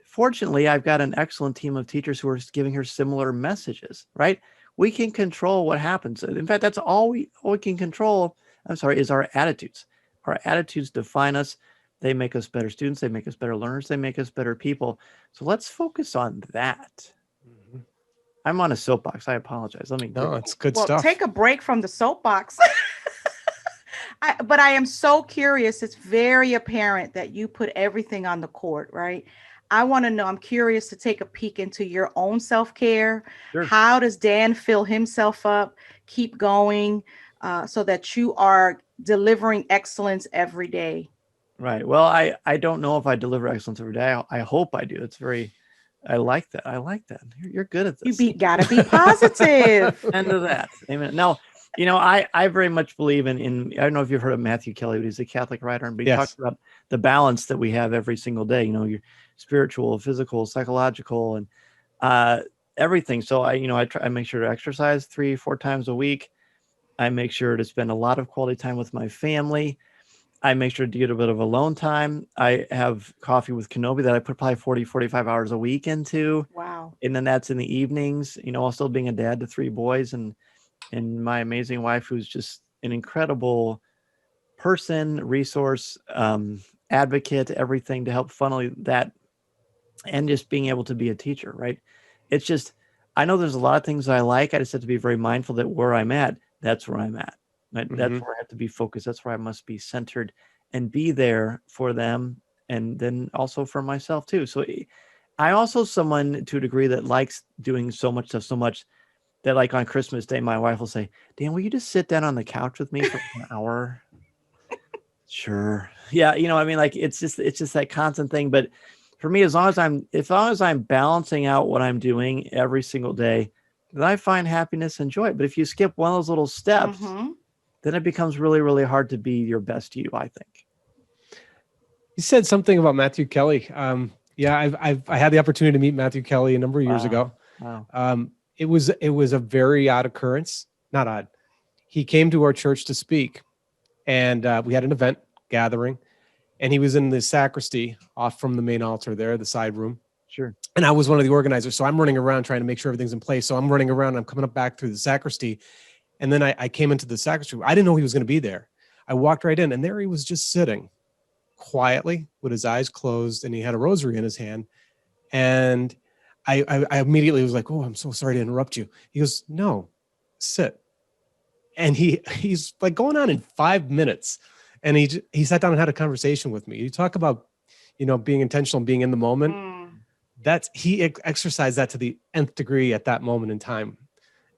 Fortunately, I've got an excellent team of teachers who are giving her similar messages, right? We can control what happens. In fact, that's all we can control, is our attitudes. Our attitudes define us. They make us better students. They make us better learners. They make us better people. So let's focus on that. Mm-hmm. I'm on a soapbox. I apologize. It's good stuff. Take a break from the soapbox. But I am so curious. It's very apparent that you put everything on the court, right? I want to know, I'm curious to take a peek into your own self-care. Sure. How does Dan fill himself up, keep going, so that you are delivering excellence every day? Right. Well, I don't know if I deliver excellence every day. I hope I do. I like that. You're good at this. You gotta be positive. End of that. Amen. No, I very much believe in, I don't know if you've heard of Matthew Kelly, but he's a Catholic writer, and he talks about the balance that we have every single day, your spiritual, physical, psychological, and everything. So I make sure to exercise 3-4 times a week. I make sure to spend a lot of quality time with my family. I make sure to get a bit of alone time. I have coffee with Kenobi that I put probably 40-45 hours a week into. Wow. And then that's in the evenings, while still being a dad to 3 boys, and my amazing wife, who's just an incredible person, resource, advocate, everything to help funnel that, and just being able to be a teacher, right? It's just, I know there's a lot of things I like. I just have to be very mindful that where I'm at, that's where I'm at. Right? Mm-hmm. That's where I have to be focused. That's where I must be centered and be there for them, and then also for myself too. So I also someone to a degree that likes doing so much stuff, so much that like on Christmas Day, my wife will say, Dan, will you just sit down on the couch with me for an hour? Sure. Yeah. It's just that constant thing. But for me, as long as I'm balancing out what I'm doing every single day, then I find happiness and joy. But if you skip one of those little steps, mm-hmm. then it becomes really, really hard to be your best you, I think. You said something about Matthew Kelly. I had the opportunity to meet Matthew Kelly a number of years ago. Wow. It was a very odd occurrence. Not odd. He came to our church to speak, and we had an event gathering, and he was in the sacristy off from the main altar there, the side room. Sure. And I was one of the organizers, so I'm running around trying to make sure everything's in place. So I'm running around. I'm coming up back through the sacristy, and then I came into the sacristy. I didn't know he was going to be there. I walked right in, and there he was, just sitting. quietly with his eyes closed, and he had a rosary in his hand. And I immediately was like, "Oh, I'm so sorry to interrupt you." He goes, "No, sit." And he's like going on in 5 minutes, and he sat down and had a conversation with me. You talk about, being intentional and being in the moment. He exercised that to the nth degree at that moment in time.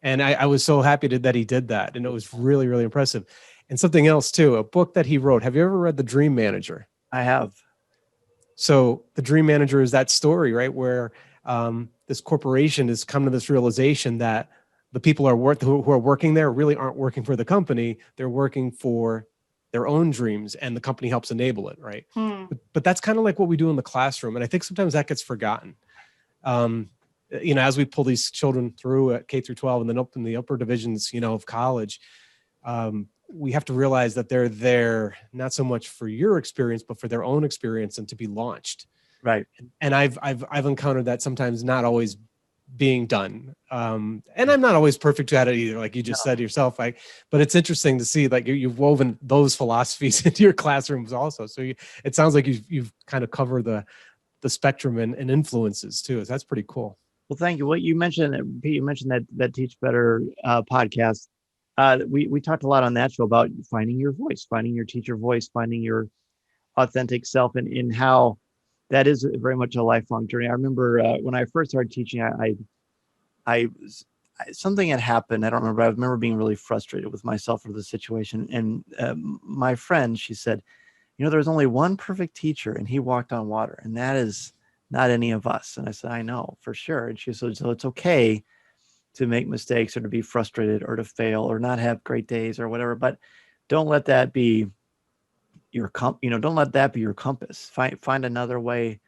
And I was so happy that he did that. And it was really, really impressive. And something else too, a book that he wrote. Have you ever read The Dream Manager? I have. So The Dream Manager is that story, right? Where this corporation has come to this realization that the people who are working there really aren't working for the company. They're working for their own dreams, and the company helps enable it, right? But that's kind of like what we do in the classroom. And I think sometimes that gets forgotten. As we pull these children through at K through 12 and then up in the upper divisions, of college, we have to realize that they're there not so much for your experience, but for their own experience and to be launched. Right. And I've encountered that sometimes not always being done. And I'm not always perfect at it either, like you just said yourself. But it's interesting to see like you've woven those philosophies into your classrooms also. So it sounds like you've kind of covered the spectrum and influences too. So that's pretty cool. Well, thank you. What you mentioned, Pete, you mentioned that Teach Better podcast. We talked a lot on that show about finding your voice, finding your teacher voice, finding your authentic self, and in how that is very much a lifelong journey. I remember when I first started teaching, I something had happened. I don't remember. I remember being really frustrated with myself for the situation. And my friend, she said, there's only one perfect teacher, and he walked on water, and that is not any of us. And I said, I know for sure. And she said, so it's okay to make mistakes or to be frustrated or to fail or not have great days or whatever, but don't let that be don't let that be your compass. Find another way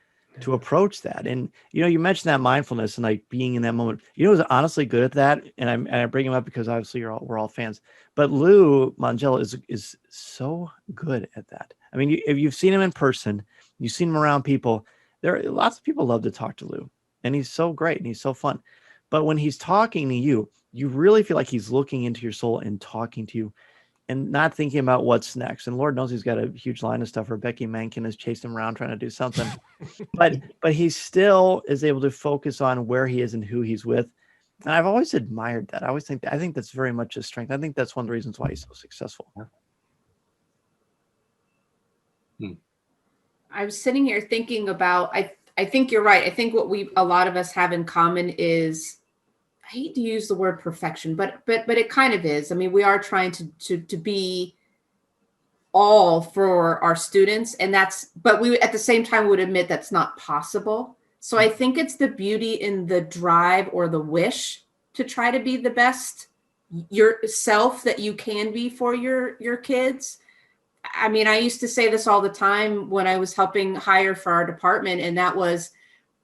to approach that. And, you mentioned that mindfulness and like being in that moment, who's honestly good at that. And I bring him up because obviously we're all fans, but Lou Mangello is so good at that. I mean, if you've seen him in person, you've seen him around people, lots of people love to talk to Lou, and he's so great and he's so fun. But when he's talking to you, you really feel like he's looking into your soul and talking to you and not thinking about what's next. And Lord knows he's got a huge line of stuff where Becky Mankin is chasing him around trying to do something. but he still is able to focus on where he is and who he's with. And I've always admired that. I think that's very much his strength. I think that's one of the reasons why he's so successful. I was sitting here thinking about, I think you're right. I think what a lot of us have in common is, I hate to use the word perfection, but it kind of is. I mean, we are trying to be all for our students, but we at the same time would admit that's not possible. So I think it's the beauty in the drive or the wish to try to be the best yourself that you can be for your kids. I mean, I used to say this all the time when I was helping hire for our department, and that was,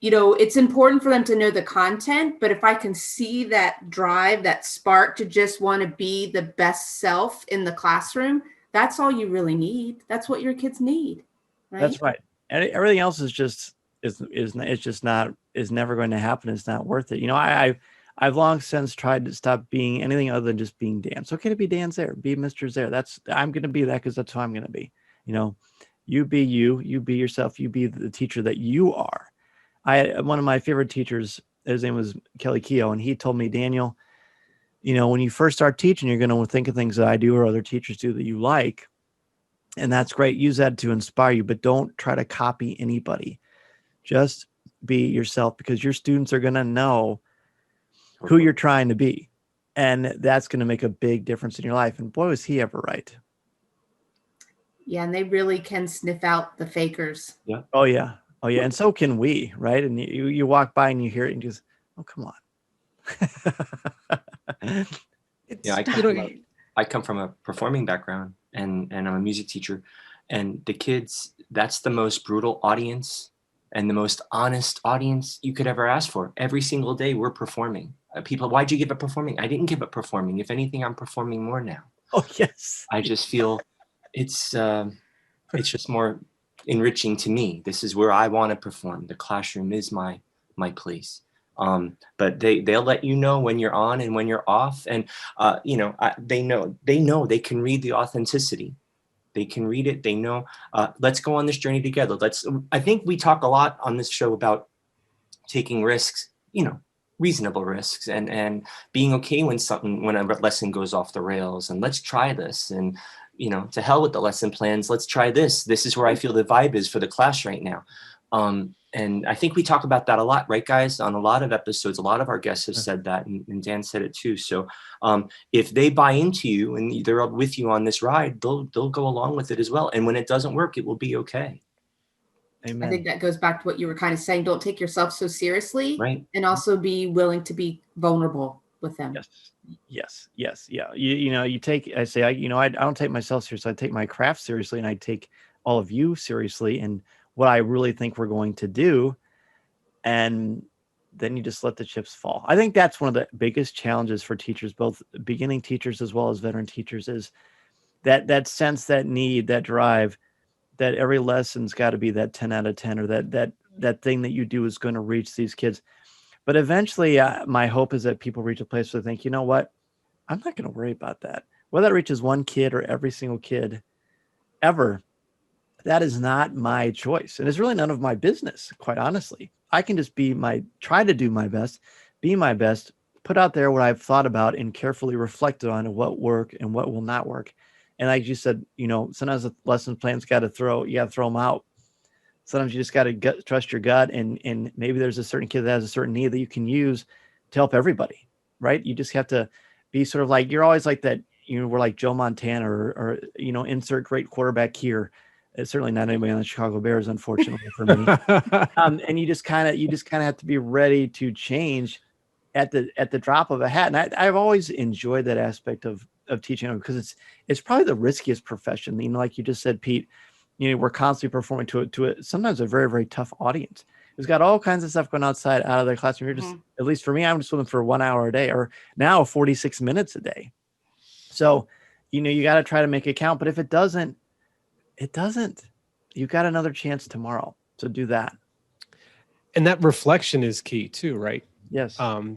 it's important for them to know the content, but if I can see that drive, that spark to just want to be the best self in the classroom, that's all you really need. That's what your kids need. Right? That's right. And everything else is never going to happen. It's not worth it. I've long since tried to stop being anything other than just being Dan. It's okay to be Dan Zehr, be Mr. Zehr. I'm going to be that because that's who I'm going to be. You be you be yourself, you be the teacher that you are. One of my favorite teachers, his name was Kelly Keogh, and he told me, Daniel, when you first start teaching, you're going to think of things that I do or other teachers do that you like. And that's great. Use that to inspire you, but don't try to copy anybody. Just be yourself, because your students are going to know who you're trying to be. And that's going to make a big difference in your life. And boy, was he ever right. Yeah. And they really can sniff out the fakers. Yeah. Oh, yeah. Oh, yeah. And so can we, right? And you walk by and you hear it and you just, oh, come on. Yeah, I come from a performing background, and I'm a music teacher. And the kids, that's the most brutal audience and the most honest audience you could ever ask for. Every single day we're performing. People, why'd you give up performing? I didn't give up performing. If anything, I'm performing more now. Oh, yes. I just feel it's just more enriching to me. This is where I want to perform. The classroom is my place. But they'll let you know when you're on and when you're off. And, they know they can read the authenticity. They can read it. They know. Let's go on this journey together. I think we talk a lot on this show about taking risks, reasonable risks, and being okay when a lesson goes off the rails, and let's try this, and to hell with the lesson plans. Let's try this. This is where I feel the vibe is for the class right now. And I think we talk about that a lot, right, guys? On a lot of episodes, a lot of our guests have said that, and Dan said it too. So if they buy into you and they're with you on this ride, they'll go along with it as well. And when it doesn't work, it will be okay. Amen. I think that goes back to what you were kind of saying. Don't take yourself so seriously, Right. And also be willing to be vulnerable with them. Yes. Yeah. You take, I say, I don't take myself seriously. I take my craft seriously, and I take all of you seriously and what I really think we're going to do. And then you just let the chips fall. I think that's one of the biggest challenges for teachers, both beginning teachers as well as veteran teachers, is that sense, that need, that drive, that every lesson's got to be that 10 out of 10, or that thing that you do is going to reach these kids. But eventually, my hope is that people reach a place where they think, you know what, I'm not going to worry about that. Whether that reaches one kid or every single kid ever, that is not my choice. And it's really none of my business, quite honestly. I can just try to do my best, be my best, put out there what I've thought about and carefully reflected on what work and what will not work. And like you said, sometimes the lesson plans you got to throw them out. Sometimes you just got to trust your gut. And maybe there's a certain kid that has a certain need that you can use to help everybody, right? You just have to be sort of like, you're always like that, we're like Joe Montana or insert great quarterback here. It's certainly not anybody on the Chicago Bears, unfortunately for me. And you just kind of have to be ready to change at the drop of a hat. And I've always enjoyed that aspect of teaching, because it's probably the riskiest profession. Like you just said, Pete, we're constantly performing to sometimes a very, very tough audience. Who's got all kinds of stuff going out of their classroom. You're just, at least for me, I'm just with them for 1 hour a day, or now 46 minutes a day. So, you got to try to make it count. But if it doesn't, you've got another chance tomorrow. So do that. And that reflection is key too, right? Yes. So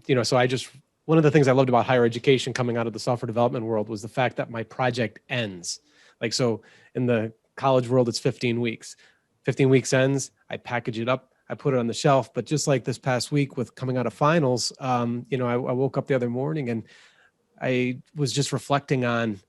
one of the things I loved about higher education coming out of the software development world was the fact that my project ends. Like, so in the college world, it's 15 weeks. 15 weeks ends, I package it up, I put it on the shelf. But just like this past week with coming out of finals, I woke up the other morning and I was just reflecting on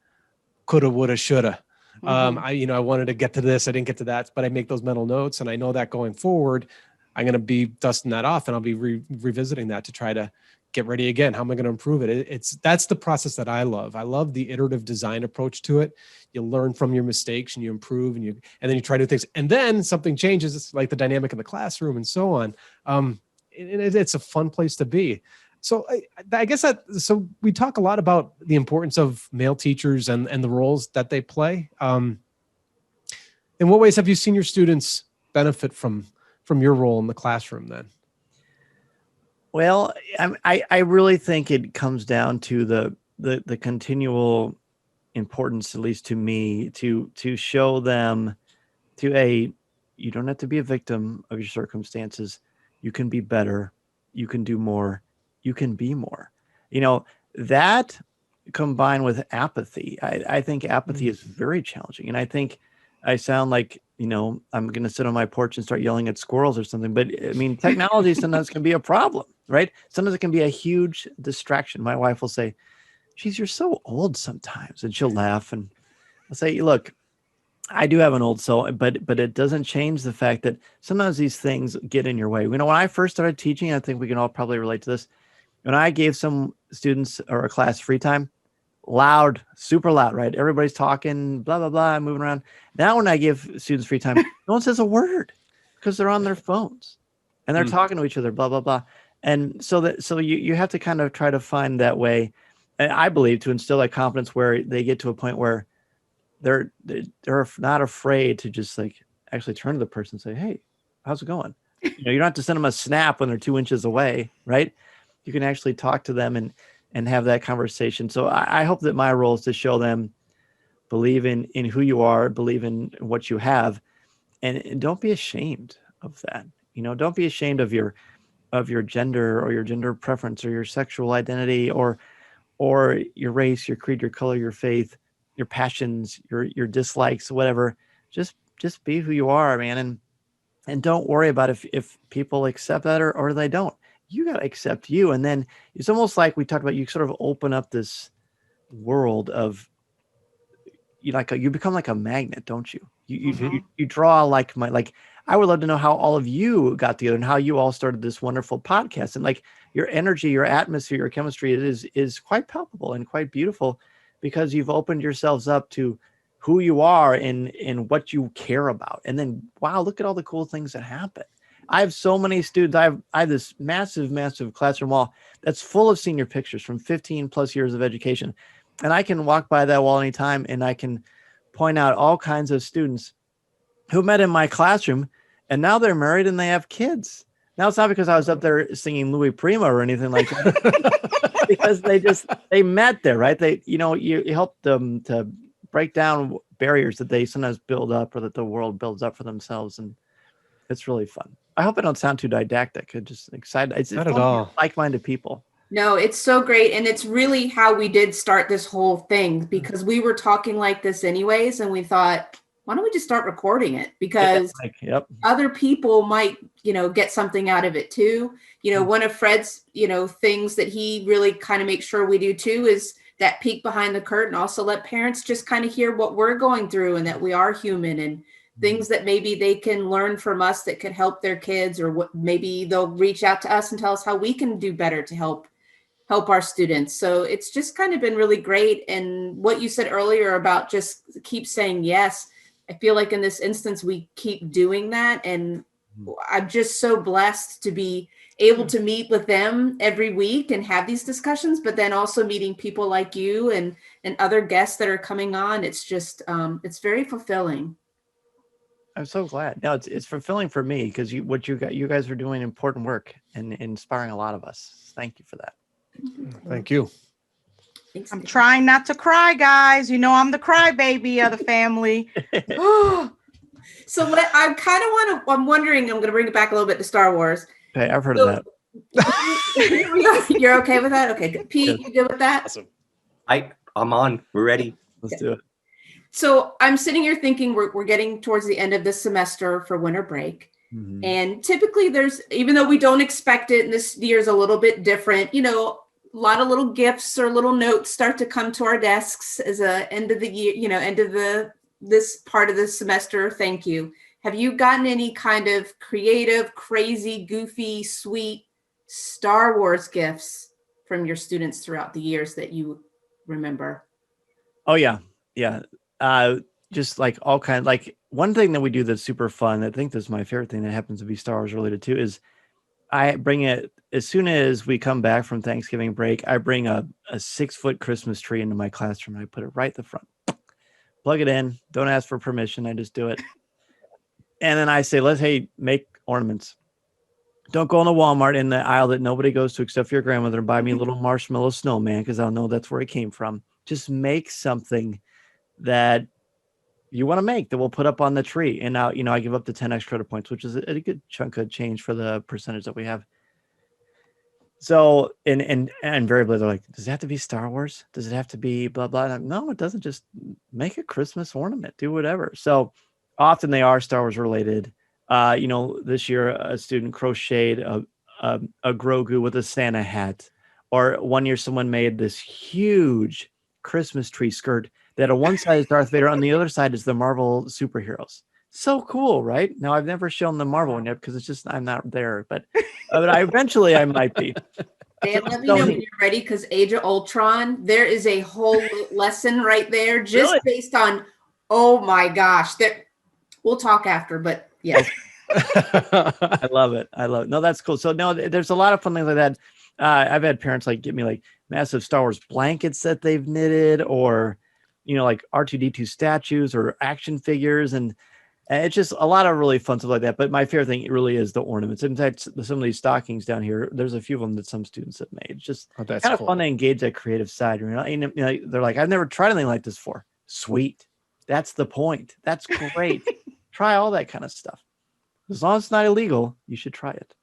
coulda, woulda, shoulda. I wanted to get to this, I didn't get to that, but I make those mental notes, and I know that going forward, I'm going to be dusting that off, and I'll be revisiting that to try to get ready again. How am I going to improve it? That's the process that I love. I love the iterative design approach to it. You learn from your mistakes and you improve, and then you try to do things, and then something changes. It's like the dynamic in the classroom and so on. It's a fun place to be. So I guess so we talk a lot about the importance of male teachers and the roles that they play. In what ways have you seen your students benefit from your role in the classroom then? Well, I really think it comes down to the continual importance, at least to me, to show them you don't have to be a victim of your circumstances. You can be better. You can do more. You can be more. That combined with apathy, I think apathy is very challenging. And I think I sound like, I'm going to sit on my porch and start yelling at squirrels or something. But I mean, technology sometimes can be a problem, right? Sometimes it can be a huge distraction. My wife will say, geez, you're so old sometimes. And she'll laugh, and I'll say, look, I do have an old soul, but it doesn't change the fact that sometimes these things get in your way. When I first started teaching, I think we can all probably relate to this. When I gave some students or a class free time, loud, super loud, right? Everybody's talking, blah, blah, blah, moving around. Now, when I give students free time, no one says a word because they're on their phones and they're talking to each other, blah, blah, blah. And so you have to kind of try to find that way, and I believe, to instill that confidence where they get to a point where they're not afraid to just like actually turn to the person and say, hey, how's it going? You don't have to send them a snap when they're 2 inches away, right? You can actually talk to them and have that conversation. So I hope that my role is to show them, believe in who you are, believe in what you have, and don't be ashamed of that. Don't be ashamed of your gender or your gender preference or your sexual identity or your race, your creed, your color, your faith. your passions, your dislikes, whatever. Just be who you are, man. And don't worry about if people accept that or they don't. You got to accept you. And then it's almost like we talked about, you sort of open up this world of, you become like a magnet, don't you? You draw like I would love to know how all of you got together and how you all started this wonderful podcast. And like your energy, your atmosphere, your chemistry is quite palpable and quite beautiful because you've opened yourselves up to who you are and what you care about. And then, wow, look at all the cool things that happen. I have so many students. I have this massive, massive classroom wall that's full of senior pictures from 15 plus years of education. And I can walk by that wall anytime and I can point out all kinds of students who met in my classroom and now they're married and they have kids. Now it's not because I was up there singing Louis Prima or anything like that, because they met there, right? You help them to break down barriers that they sometimes build up or that the world builds up for themselves. And it's really fun. I hope I don't sound too didactic. I'm just excited. It's Not at all. Like-minded people. No, it's so great. And it's really how we did start this whole thing, because we were talking like this anyways. And we thought, why don't we just start recording it? Because other people might, get something out of it too. One of Fred's, things that he really kind of makes sure we do too is that peek behind the curtain. Also let parents just kind of hear what we're going through and that we are human and things that maybe they can learn from us that could help their kids, or what maybe they'll reach out to us and tell us how we can do better to help our students. So it's just kind of been really great. And what you said earlier about just keep saying yes, I feel like in this instance, we keep doing that. And I'm just so blessed to be able to meet with them every week and have these discussions, but then also meeting people like you and other guests that are coming on. It's just, it's very fulfilling. I'm so glad. No, it's fulfilling for me because you guys are doing important work and inspiring a lot of us. Thank you for that. Thank you. Thanks. I'm trying not to cry, guys. I'm the crybaby of the family. So I'm wondering, I'm going to bring it back a little bit to Star Wars. Okay, I've heard of that. You're okay with that? Okay, good. Pete, you good with that? Awesome. I'm on. We're ready. Let's do it. So I'm sitting here thinking we're getting towards the end of this semester for winter break. Mm-hmm. And typically even though we don't expect it, and this year's a little bit different, a lot of little gifts or little notes start to come to our desks as a end of the year, end of this part of the semester. Thank you. Have you gotten any kind of creative, crazy, goofy, sweet Star Wars gifts from your students throughout the years that you remember? Oh yeah. Yeah. Just like all kinds, like one thing that we do that's super fun, I think this is my favorite thing that happens to be Star Wars related too, is I bring it as soon as we come back from Thanksgiving break. I bring a 6-foot Christmas tree into my classroom. And I put it right at the front, plug it in. Don't ask for permission. I just do it. And then I say, hey, make ornaments. Don't go in the Walmart in the aisle that nobody goes to except for your grandmother and buy me a little marshmallow snowman, because I'll know that's where it came from. Just make something that you want to make that we'll put up on the tree. And now, I give up the 10 extra credit points, which is a good chunk of change for the percentage that we have. So, and invariably they're like, does it have to be Star Wars? Does it have to be blah, blah? No, it doesn't. Just make a Christmas ornament, do whatever. So often they are Star Wars related. This year a student crocheted a Grogu with a Santa hat, or one year someone made this huge Christmas tree skirt that on one side is Darth Vader, on the other side is the Marvel superheroes. So cool, right? Now I've never shown the Marvel one yet because it's just I'm not there, but eventually I might be. Dan, let me know when you're ready, because Age of Ultron, there is a whole lesson right there just Really? based on, oh my gosh. We'll talk after, but yes. I love it. No, that's cool. So no, there's a lot of fun things like that. I've had parents give me massive Star Wars blankets that they've knitted, or like R2-D2 statues or action figures, and it's just a lot of really fun stuff like that. But my favorite thing really is the ornaments. In fact, some of these stockings down here, there's a few of them that some students have made. It's just kind of fun to engage that creative side. They're like, I've never tried anything like this before. Sweet. That's the point. That's great. Try all that kind of stuff. As long as it's not illegal, you should try it.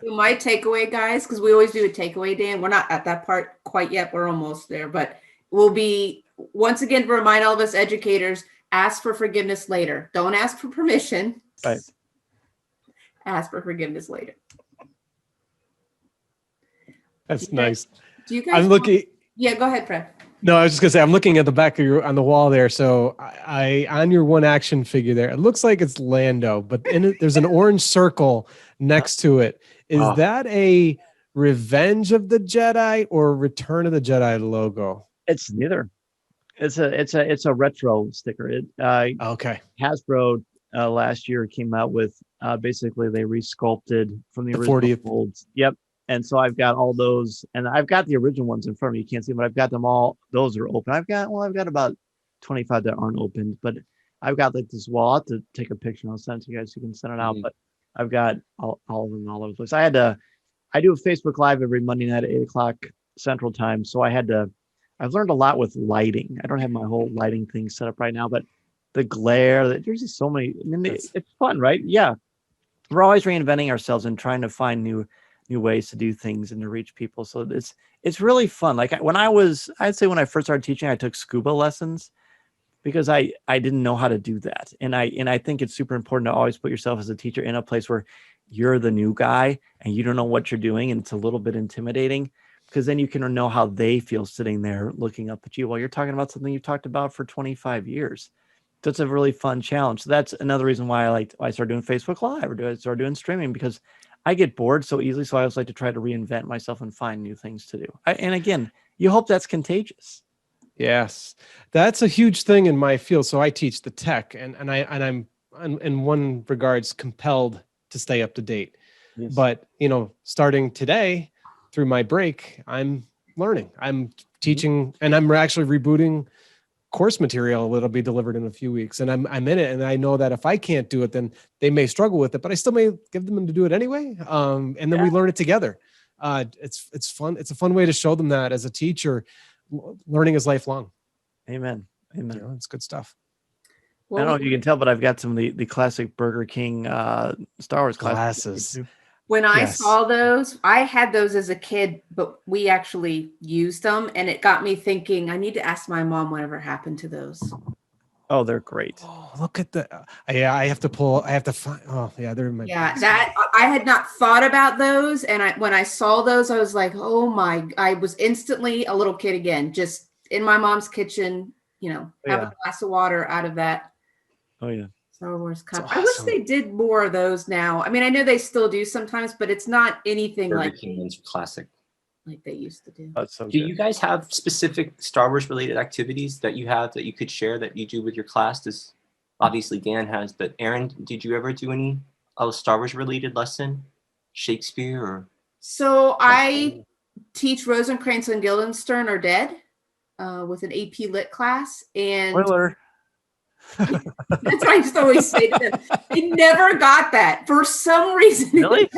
My takeaway, guys, because we always do a takeaway, Dan. We're not at that part quite yet. We're almost there. But will be, once again, to remind all of us educators, ask for forgiveness later. Don't ask for permission. Right. Ask for forgiveness later. That's nice. Do you guys I'm looking. Yeah, go ahead, Fred. No, I was just gonna say I'm looking at the back of your on the wall there. So I on your one action figure there, it looks like it's Lando, but in it, there's an orange circle next to it. Is Oh. that a Revenge of the Jedi or Return of the Jedi logo? It's neither. It's a retro sticker. Okay. Hasbro last year came out with basically they resculpted from the The original 40th. molds. Yep. And so I've got all those, and I've got the original ones in front of me. You can't see them, but I've got them all. Those are open. I've got about 25 that aren't opened, but I've got like this wall. I'll have to take a picture and I'll send it to you guys so you can send it out. But I've got all of them all over the place. I do a Facebook Live every Monday night at 8:00 Central Time. So I've learned a lot with lighting. I don't have my whole lighting thing set up right now, but the glare, there's just so many. I mean, it's fun, right? Yeah. We're always reinventing ourselves and trying to find new ways to do things and to reach people. So it's really fun. Like I'd say when I first started teaching, I took scuba lessons because I didn't know how to do that. And I think it's super important to always put yourself as a teacher in a place where you're the new guy and you don't know what you're doing. And it's a little bit intimidating because then you can know how they feel sitting there looking up at you while you're talking about something you've talked about for 25 years. So it's a really fun challenge. So that's another reason why I started doing Facebook Live or I started doing streaming, because I get bored so easily. So I always like to try to reinvent myself and find new things to do. And again, you hope that's contagious. Yes, that's a huge thing in my field. So I teach the tech, and I'm in one regards compelled to stay up to date. Yes. But starting today through my break, I'm learning. I'm teaching, and I'm actually rebooting course material that'll be delivered in a few weeks, and I'm in it, and I know that if I can't do it, then they may struggle with it, but I still may give them to do it anyway. And then we learn it together. It's fun. It's a fun way to show them that as a teacher, learning is lifelong. Amen. It's good stuff. I don't know if you can tell, but I've got some of the classic Burger King Star Wars glasses. When I saw those, I had those as a kid, but we actually used them, and it got me thinking, I need to ask my mom whatever happened to those. Oh, they're great. Oh, look at the I have to find. Oh, yeah, they're in my box. That I had not thought about those, and when I saw those, I was like, oh my! I was instantly a little kid again, just in my mom's kitchen, have a glass of water out of that. Oh yeah. Star Wars cup. Awesome. I wish they did more of those now. I mean, I know they still do sometimes, but it's not anything Burger like King ones classic. Like they used to do. That's so Do good. you guys have specific Star Wars related activities that you have that you could share that you do with your class? This obviously Dan has, but Aaron, did you ever do any Star Wars related lesson? Shakespeare or? So I teach Rosencrantz and Guildenstern are dead with an AP Lit class, and Spoiler. that's what I just always say to them. They never got that for some reason. Really?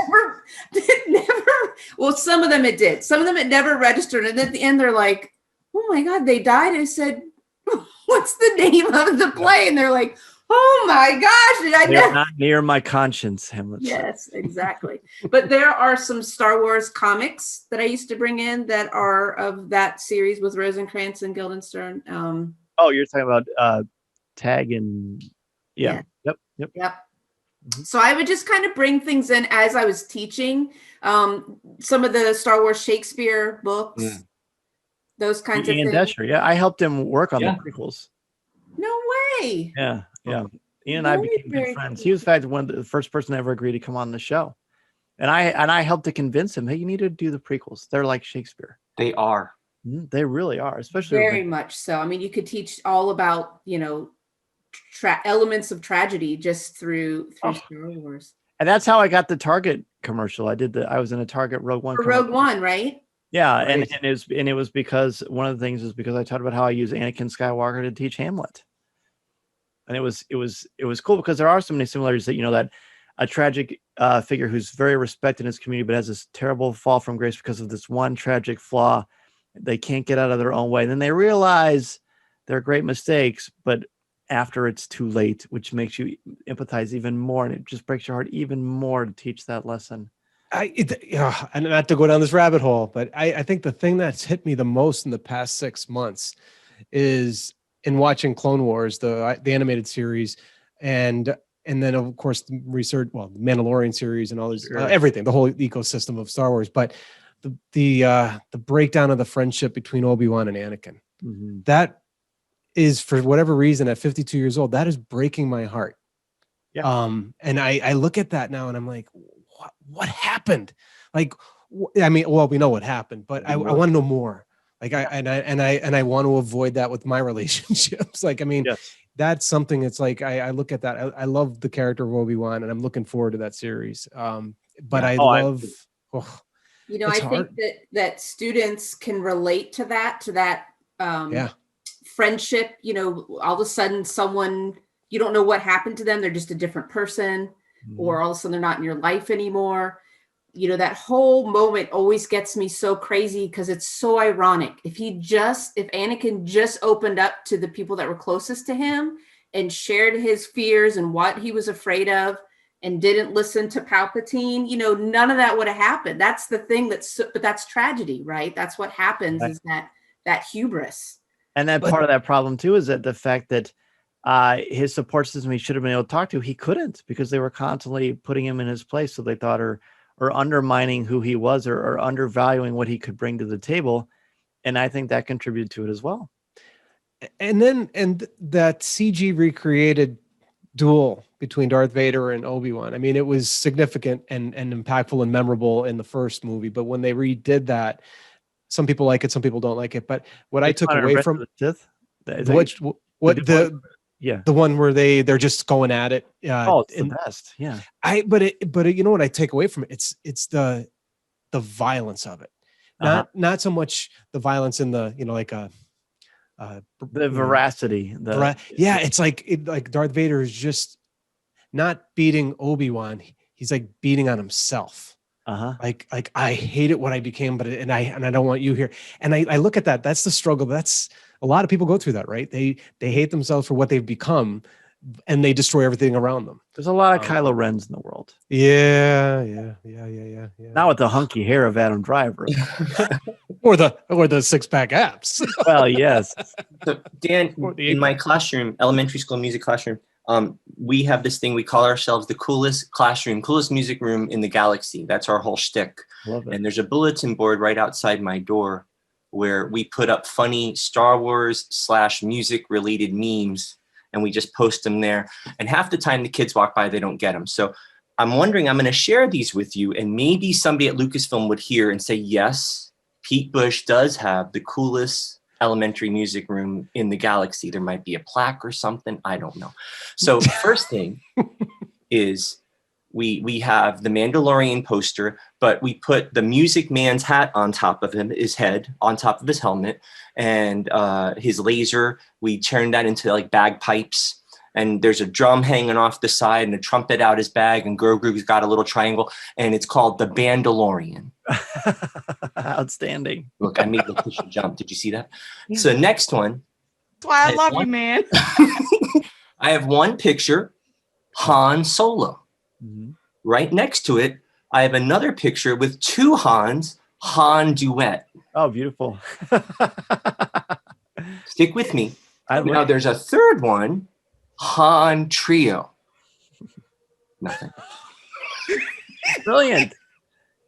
It never. Well, some of them it did. Some of them it never registered, and at the end they're like, "Oh my God, they died!" I said, "What's the name of the play?" And they're like, "Oh my gosh, did I They're know?" not near my conscience, Hamlet. Yes, exactly. But there are some Star Wars comics that I used to bring in that are of that series with Rosencrantz and Guildenstern. Oh, you're talking about Tag and Yeah. Yep. Mm-hmm. So I would just kind of bring things in as I was teaching. Some of the Star Wars Shakespeare books, those kinds of Ian things. Desher. Yeah, I helped him work on the prequels. No way. Yeah. Ian and I became good friends. Cool. He was, in fact, the first person to ever agree to come on the show. And I helped to convince him, hey, you need to do the prequels. They're like Shakespeare. They are. They really are, especially Very much so. I mean, you could teach all about, elements of tragedy just through Star Wars. And that's how I got the Target commercial. I was in a Target Rogue One. For Rogue One, right? Yeah, Right. and it was because one of the things is because I talked about how I use Anakin Skywalker to teach Hamlet. And it was cool because there are so many similarities that that a tragic figure who's very respected in his community but has this terrible fall from grace because of this one tragic flaw. They can't get out of their own way. And then they realize their great mistakes, but after it's too late, which makes you empathize even more, and it just breaks your heart even more to teach that lesson. And not to go down this rabbit hole, but I think the thing that's hit me the most in the past 6 months is in watching Clone Wars, the animated series, and then of course the the Mandalorian series and all this, everything, the whole ecosystem of Star Wars. But the breakdown of the friendship between Obi-Wan and Anakin, that is, for whatever reason, at 52 years old, that is breaking my heart. Yeah. And I look at that now and I'm like, what happened? Like, I mean, well, we know what happened, but I want to know more. Like, I want to avoid that with my relationships. Like, I mean, that's something. It's like I look at that. I love the character of Obi-Wan, and I'm looking forward to that series. But I love. You know, I think that students can relate to that friendship. You know, all of a sudden, someone, you don't know what happened to them. They're just a different person, or all of a sudden they're not in your life anymore. You know, that whole moment always gets me so crazy because it's so ironic. If Anakin just opened up to the people that were closest to him and shared his fears and what he was afraid of and didn't listen to Palpatine, you know, none of that would have happened. That's the thing but that's tragedy, right? That's what happens, is that hubris. And that part of that problem too is that the fact that his support system he should have been able to talk to, he couldn't, because they were constantly putting him in his place. So they thought, or undermining who he was, or undervaluing what he could bring to the table. And I think that contributed to it as well. And that CG recreated duel between Darth Vader and Obi-Wan, I mean, it was significant and impactful and memorable in the first movie. But when they redid that, some people like it, some people don't like it. But what I took away from the one where they're just going at it. It's the best. Yeah. But you know what I take away from it? It's the violence of it. Not so much the violence in the, you know, like the veracity. It's like Darth Vader is just not beating Obi-Wan. He's like beating on himself. Like I hate it what I became, and I don't want you here. And I look at that. That's the struggle. That's a lot of people go through that, right? They hate themselves for what they've become, and they destroy everything around them. There's a lot of Kylo Rens in the world. Yeah. Not with the hunky hair of Adam Driver, or the 6-pack abs. Well, yes. So Dan, in my classroom, elementary school music classroom, we have this thing, we call ourselves the coolest music room in the galaxy. That's our whole shtick. Love it. And there's a bulletin board right outside my door where we put up funny Star Wars / music related memes, and we just post them there. And half the time the kids walk by, they don't get them. So I'm wondering, I'm going to share these with you, and maybe somebody at Lucasfilm would hear and say, yes, Pete Bush does have the coolest elementary music room in the galaxy. There might be a plaque or something. I don't know. So first thing is we have the Mandalorian poster, but we put the Music Man's hat on top of his head, on top of his helmet, and his laser. We turned that into like bagpipes. And there's a drum hanging off the side and a trumpet out his bag, and Grogu's got a little triangle, and it's called the Bandalorian. Outstanding. Look, I made the Letitia jump. Did you see that? Yeah. So next one. That's why I love you, man. I have one picture, Han Solo. Mm-hmm. Right next to it, I have another picture with two Han duet. Oh, beautiful. Stick with me. Now there's a third one, Han trio. Nothing. Brilliant.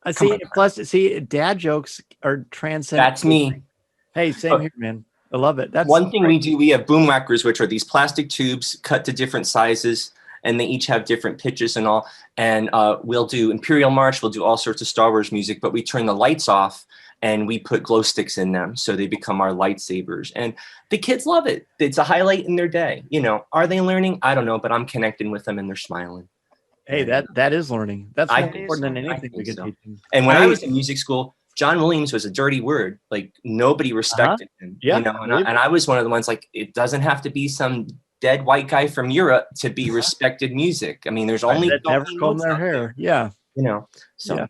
I see. Plus, dad jokes are transcendent. That's me. Hey, same here, man. I love it. That's one thing we do. We have boom whackers, which are these plastic tubes cut to different sizes, and they each have different pitches and all. And we'll do Imperial March. We'll do all sorts of Star Wars music, but we turn the lights off and we put glow sticks in them, so they become our lightsabers. And the kids love it. It's a highlight in their day. You know, are they learning? I don't know, but I'm connecting with them and they're smiling. Hey, that is learning. That's more important than anything we could teach them. And when I was in music school, John Williams was a dirty word. Like, nobody respected him. Yeah, you know, and I was one of the ones, like, it doesn't have to be some dead white guy from Europe to be respected music. I mean, there's only never comb their hair. Yeah. You know. So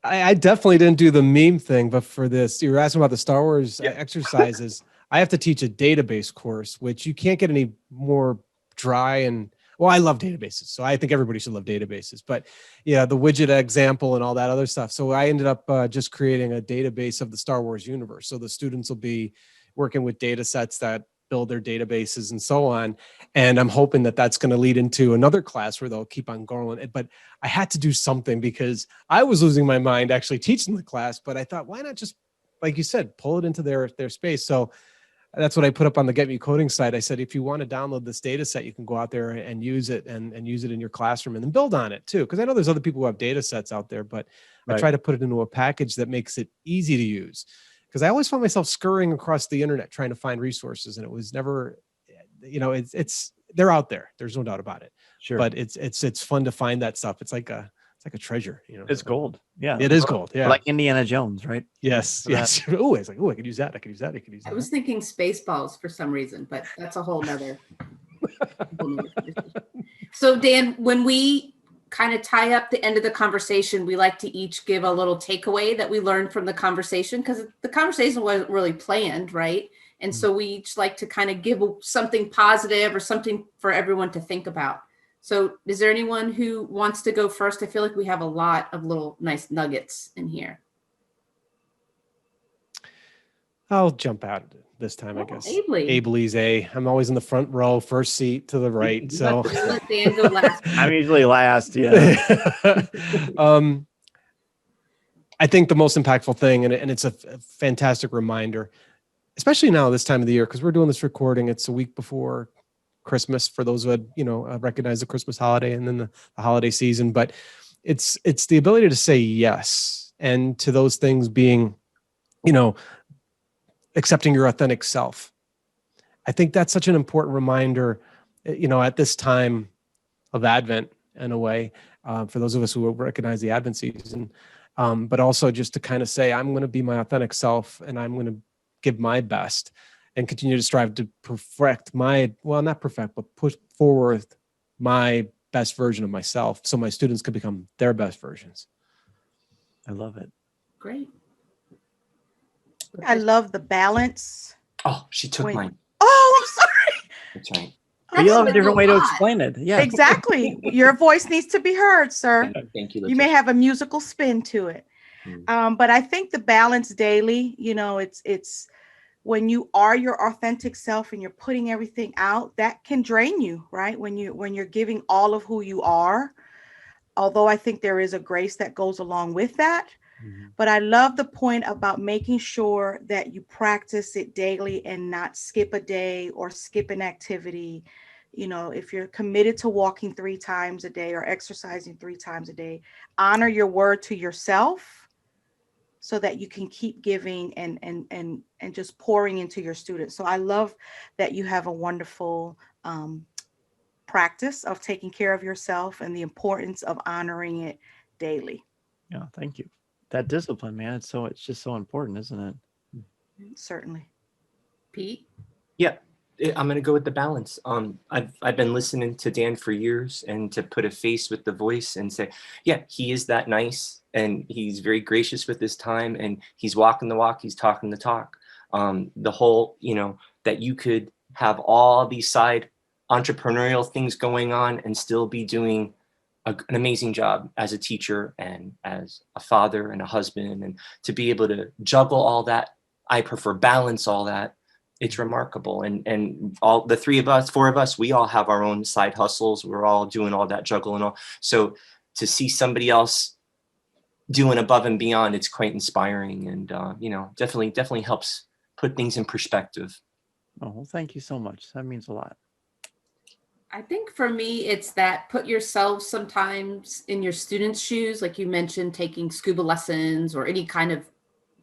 I definitely didn't do the meme thing, but for this, you were asking about the Star Wars exercises. I have to teach a database course, which you can't get any more dry and Well, I love databases, so I think everybody should love databases. But yeah, the widget example and all that other stuff. So I ended up just creating a database of the Star Wars universe. So the students will be working with data sets that build their databases and so on. And I'm hoping that that's going to lead into another class where they'll keep on going. But I had to do something because I was losing my mind actually teaching the class. But I thought, why not just, like you said, pull it into their space? So that's what I put up on the Get Me Coding site. I said, if you want to download this data set, you can go out there and use it and use it in your classroom and then build on it too. Because I know there's other people who have data sets out there, but I try to put it into a package that makes it easy to use. Because I always found myself scurrying across the internet trying to find resources, and it was never, it's they're out there. There's no doubt about it. Sure. But it's fun to find that stuff. It's like a treasure. It's gold. Yeah, it is gold. Yeah, like Indiana Jones, right? Yes. Yes. Oh, it's like, oh, I could use that. I could use that. I was thinking Spaceballs for some reason, but that's a whole nother. So Dan, when we kind of tie up the end of the conversation, we like to each give a little takeaway that we learned from the conversation, because the conversation wasn't really planned, right? And so we each like to kind of give something positive or something for everyone to think about. So is there anyone who wants to go first? I feel like we have a lot of little nice nuggets in here. I'll jump out this time, I guess. Ably. A. I'm always in the front row, first seat to the right. So let Dan go last. I'm usually last. Yeah. I think the most impactful thing, and it's a fantastic reminder, especially now this time of the year, because we're doing this recording. It's a week before Christmas for those who had, recognize the Christmas holiday and then the holiday season. But it's the ability to say yes, and to those things being, accepting your authentic self. I think that's such an important reminder, at this time of Advent, in a way, for those of us who recognize the Advent season, but also just to kind of say, I'm going to be my authentic self, and I'm going to give my best and continue to strive to not perfect, but push forward my best version of myself so my students can become their best versions. I love it. Great. I love the balance. Oh, she took mine. Oh, I'm sorry. That's right. You have a different way to explain it. Yeah, exactly. Your voice needs to be heard, sir. Thank you. You may have a musical spin to it. But I think the balance daily, it's when you are your authentic self and you're putting everything out, that can drain you, right? When you're giving all of who you are, although I think there is a grace that goes along with that. But I love the point about making sure that you practice it daily and not skip a day or skip an activity. If you're committed to walking 3 times a day or exercising 3 times a day, honor your word to yourself so that you can keep giving and just pouring into your students. So I love that you have a wonderful practice of taking care of yourself and the importance of honoring it daily. Yeah, thank you. That discipline, man, it's just so important, isn't it? Certainly. Pete? Yeah, I'm going to go with the balance. I've been listening to Dan for years, and to put a face with the voice and say, yeah, he is that nice, and he's very gracious with his time, and he's walking the walk, he's talking the talk. The whole, that you could have all these side entrepreneurial things going on and still be doing an amazing job as a teacher and as a father and a husband, and to be able to juggle all that. I prefer balance all that. It's remarkable. And all the 4 of us, we all have our own side hustles. We're all doing all that juggle and all. So to see somebody else doing above and beyond, it's quite inspiring, and definitely helps put things in perspective. Oh, well, thank you so much. That means a lot. I think for me, it's that put yourself sometimes in your students' shoes, like you mentioned, taking scuba lessons or any kind of,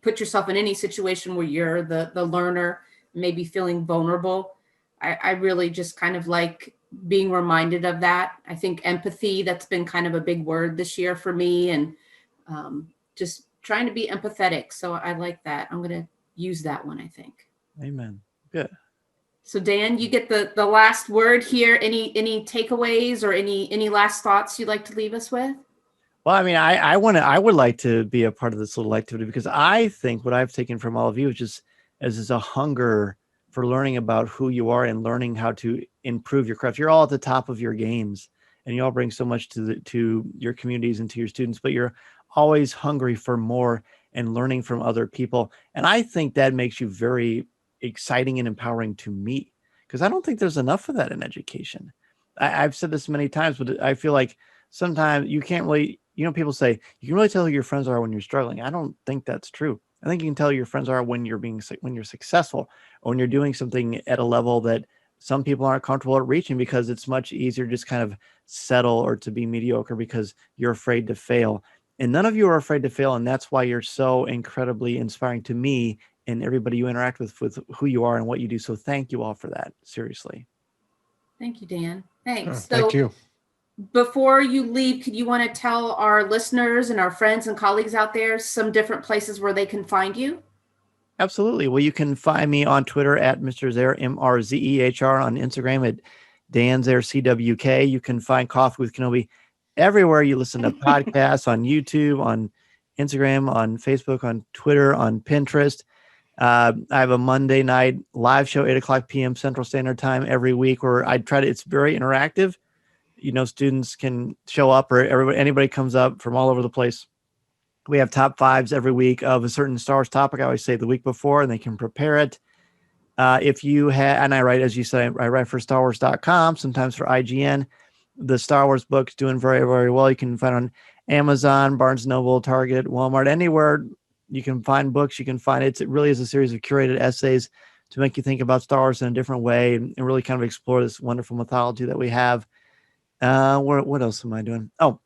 put yourself in any situation where you're the learner, maybe feeling vulnerable. I really just kind of like being reminded of that. I think empathy, that's been kind of a big word this year for me, and just trying to be empathetic. So I like that. I'm going to use that one, I think. Amen. Good. So Dan, you get the last word here. Any takeaways or any last thoughts you'd like to leave us with? Well, I mean, I would like to be a part of this little activity, because I think what I've taken from all of you is just as a hunger for learning about who you are and learning how to improve your craft. You're all at the top of your games, and you all bring so much to your communities and to your students, but you're always hungry for more and learning from other people. And I think that makes you very exciting and empowering to me, because I don't think there's enough of that in education. I've said this many times, but I feel like sometimes you can't really, people say you can really tell who your friends are when you're struggling. I don't think that's true. I think you can tell who your friends are when you're successful, or when you're doing something at a level that some people aren't comfortable at reaching, because it's much easier to just kind of settle or to be mediocre because you're afraid to fail. And none of you are afraid to fail. And that's why you're so incredibly inspiring to me and everybody you interact with who you are and what you do. So thank you all for that. Seriously. Thank you, Dan. Thanks. Thank you. Before you leave, could you want to tell our listeners and our friends and colleagues out there some different places where they can find you? Absolutely. Well, you can find me on Twitter at Mr. Zehr, MRZEHR, on Instagram at Dan Zehr, CWK. You can find Coffee with Kenobi everywhere you listen to podcasts, on YouTube, on Instagram, on Facebook, on Twitter, on Pinterest. I have a Monday night live show, 8:00 p.m. Central Standard Time every week, where I try to, it's very interactive. Students can show up, or anybody comes up from all over the place. We have top fives every week of a certain Star Wars topic. I always say the week before, and they can prepare it. If you have, and I write, as you said, I write for StarWars.com, sometimes for IGN. The Star Wars book's doing very, very well. You can find it on Amazon, Barnes & Noble, Target, Walmart, anywhere you can find books. You can find it. It really is a series of curated essays to make you think about Star Wars in a different way and really kind of explore this wonderful mythology that we have. What else am I doing? Oh,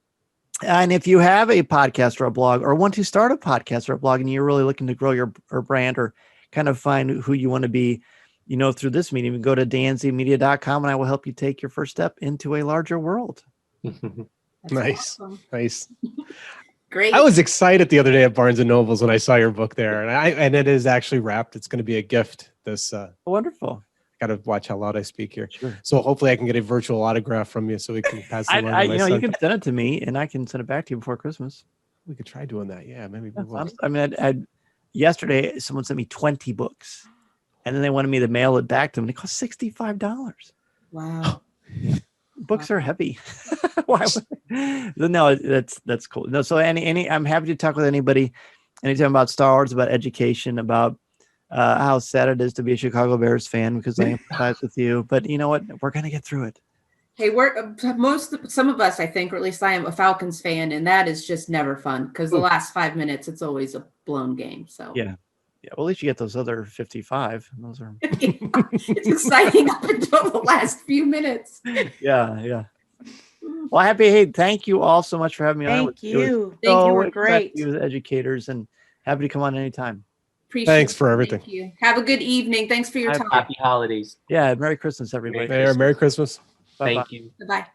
and if you have a podcast or a blog, or want to start a podcast or a blog, and you're really looking to grow your brand, or kind of find who you want to be, through this medium, you can go to danzmedia.com, and I will help you take your first step into a larger world. Nice. Awesome. Nice. Great. I was excited the other day at Barnes and Noble's when I saw your book there, and it is actually wrapped. It's going to be a gift. This Wonderful. got to watch how loud I speak here. Sure. So hopefully I can get a virtual autograph from you so we can pass it along to my son. You can send it to me, and I can send it back to you before Christmas. We could try doing that. Yeah, maybe we will. I mean, yesterday someone sent me 20 books, and then they wanted me to mail it back to them. And it cost $65. Wow. Books are heavy. Why? No, that's cool. No, so I'm happy to talk with anybody anytime about Star Wars, about education, about how sad it is to be a Chicago Bears fan, because I empathize with you. But you know what? We're gonna get through it. Hey, some of us, I think, or at least I am, a Falcons fan, and that is just never fun, because the last 5 minutes, it's always a blown game. So yeah. Well, at least you get those other 55. Those are it's exciting up until the last few minutes. Yeah. Well, hey, thank you all so much for having me on. Thank you. So You were great. You as educators, and happy to come on anytime. Thanks for everything. Thank you. Have a good evening. Thanks for your time. Happy holidays. Yeah. Merry Christmas, everybody. Merry Christmas. Bye-bye. Thank you. Bye-bye.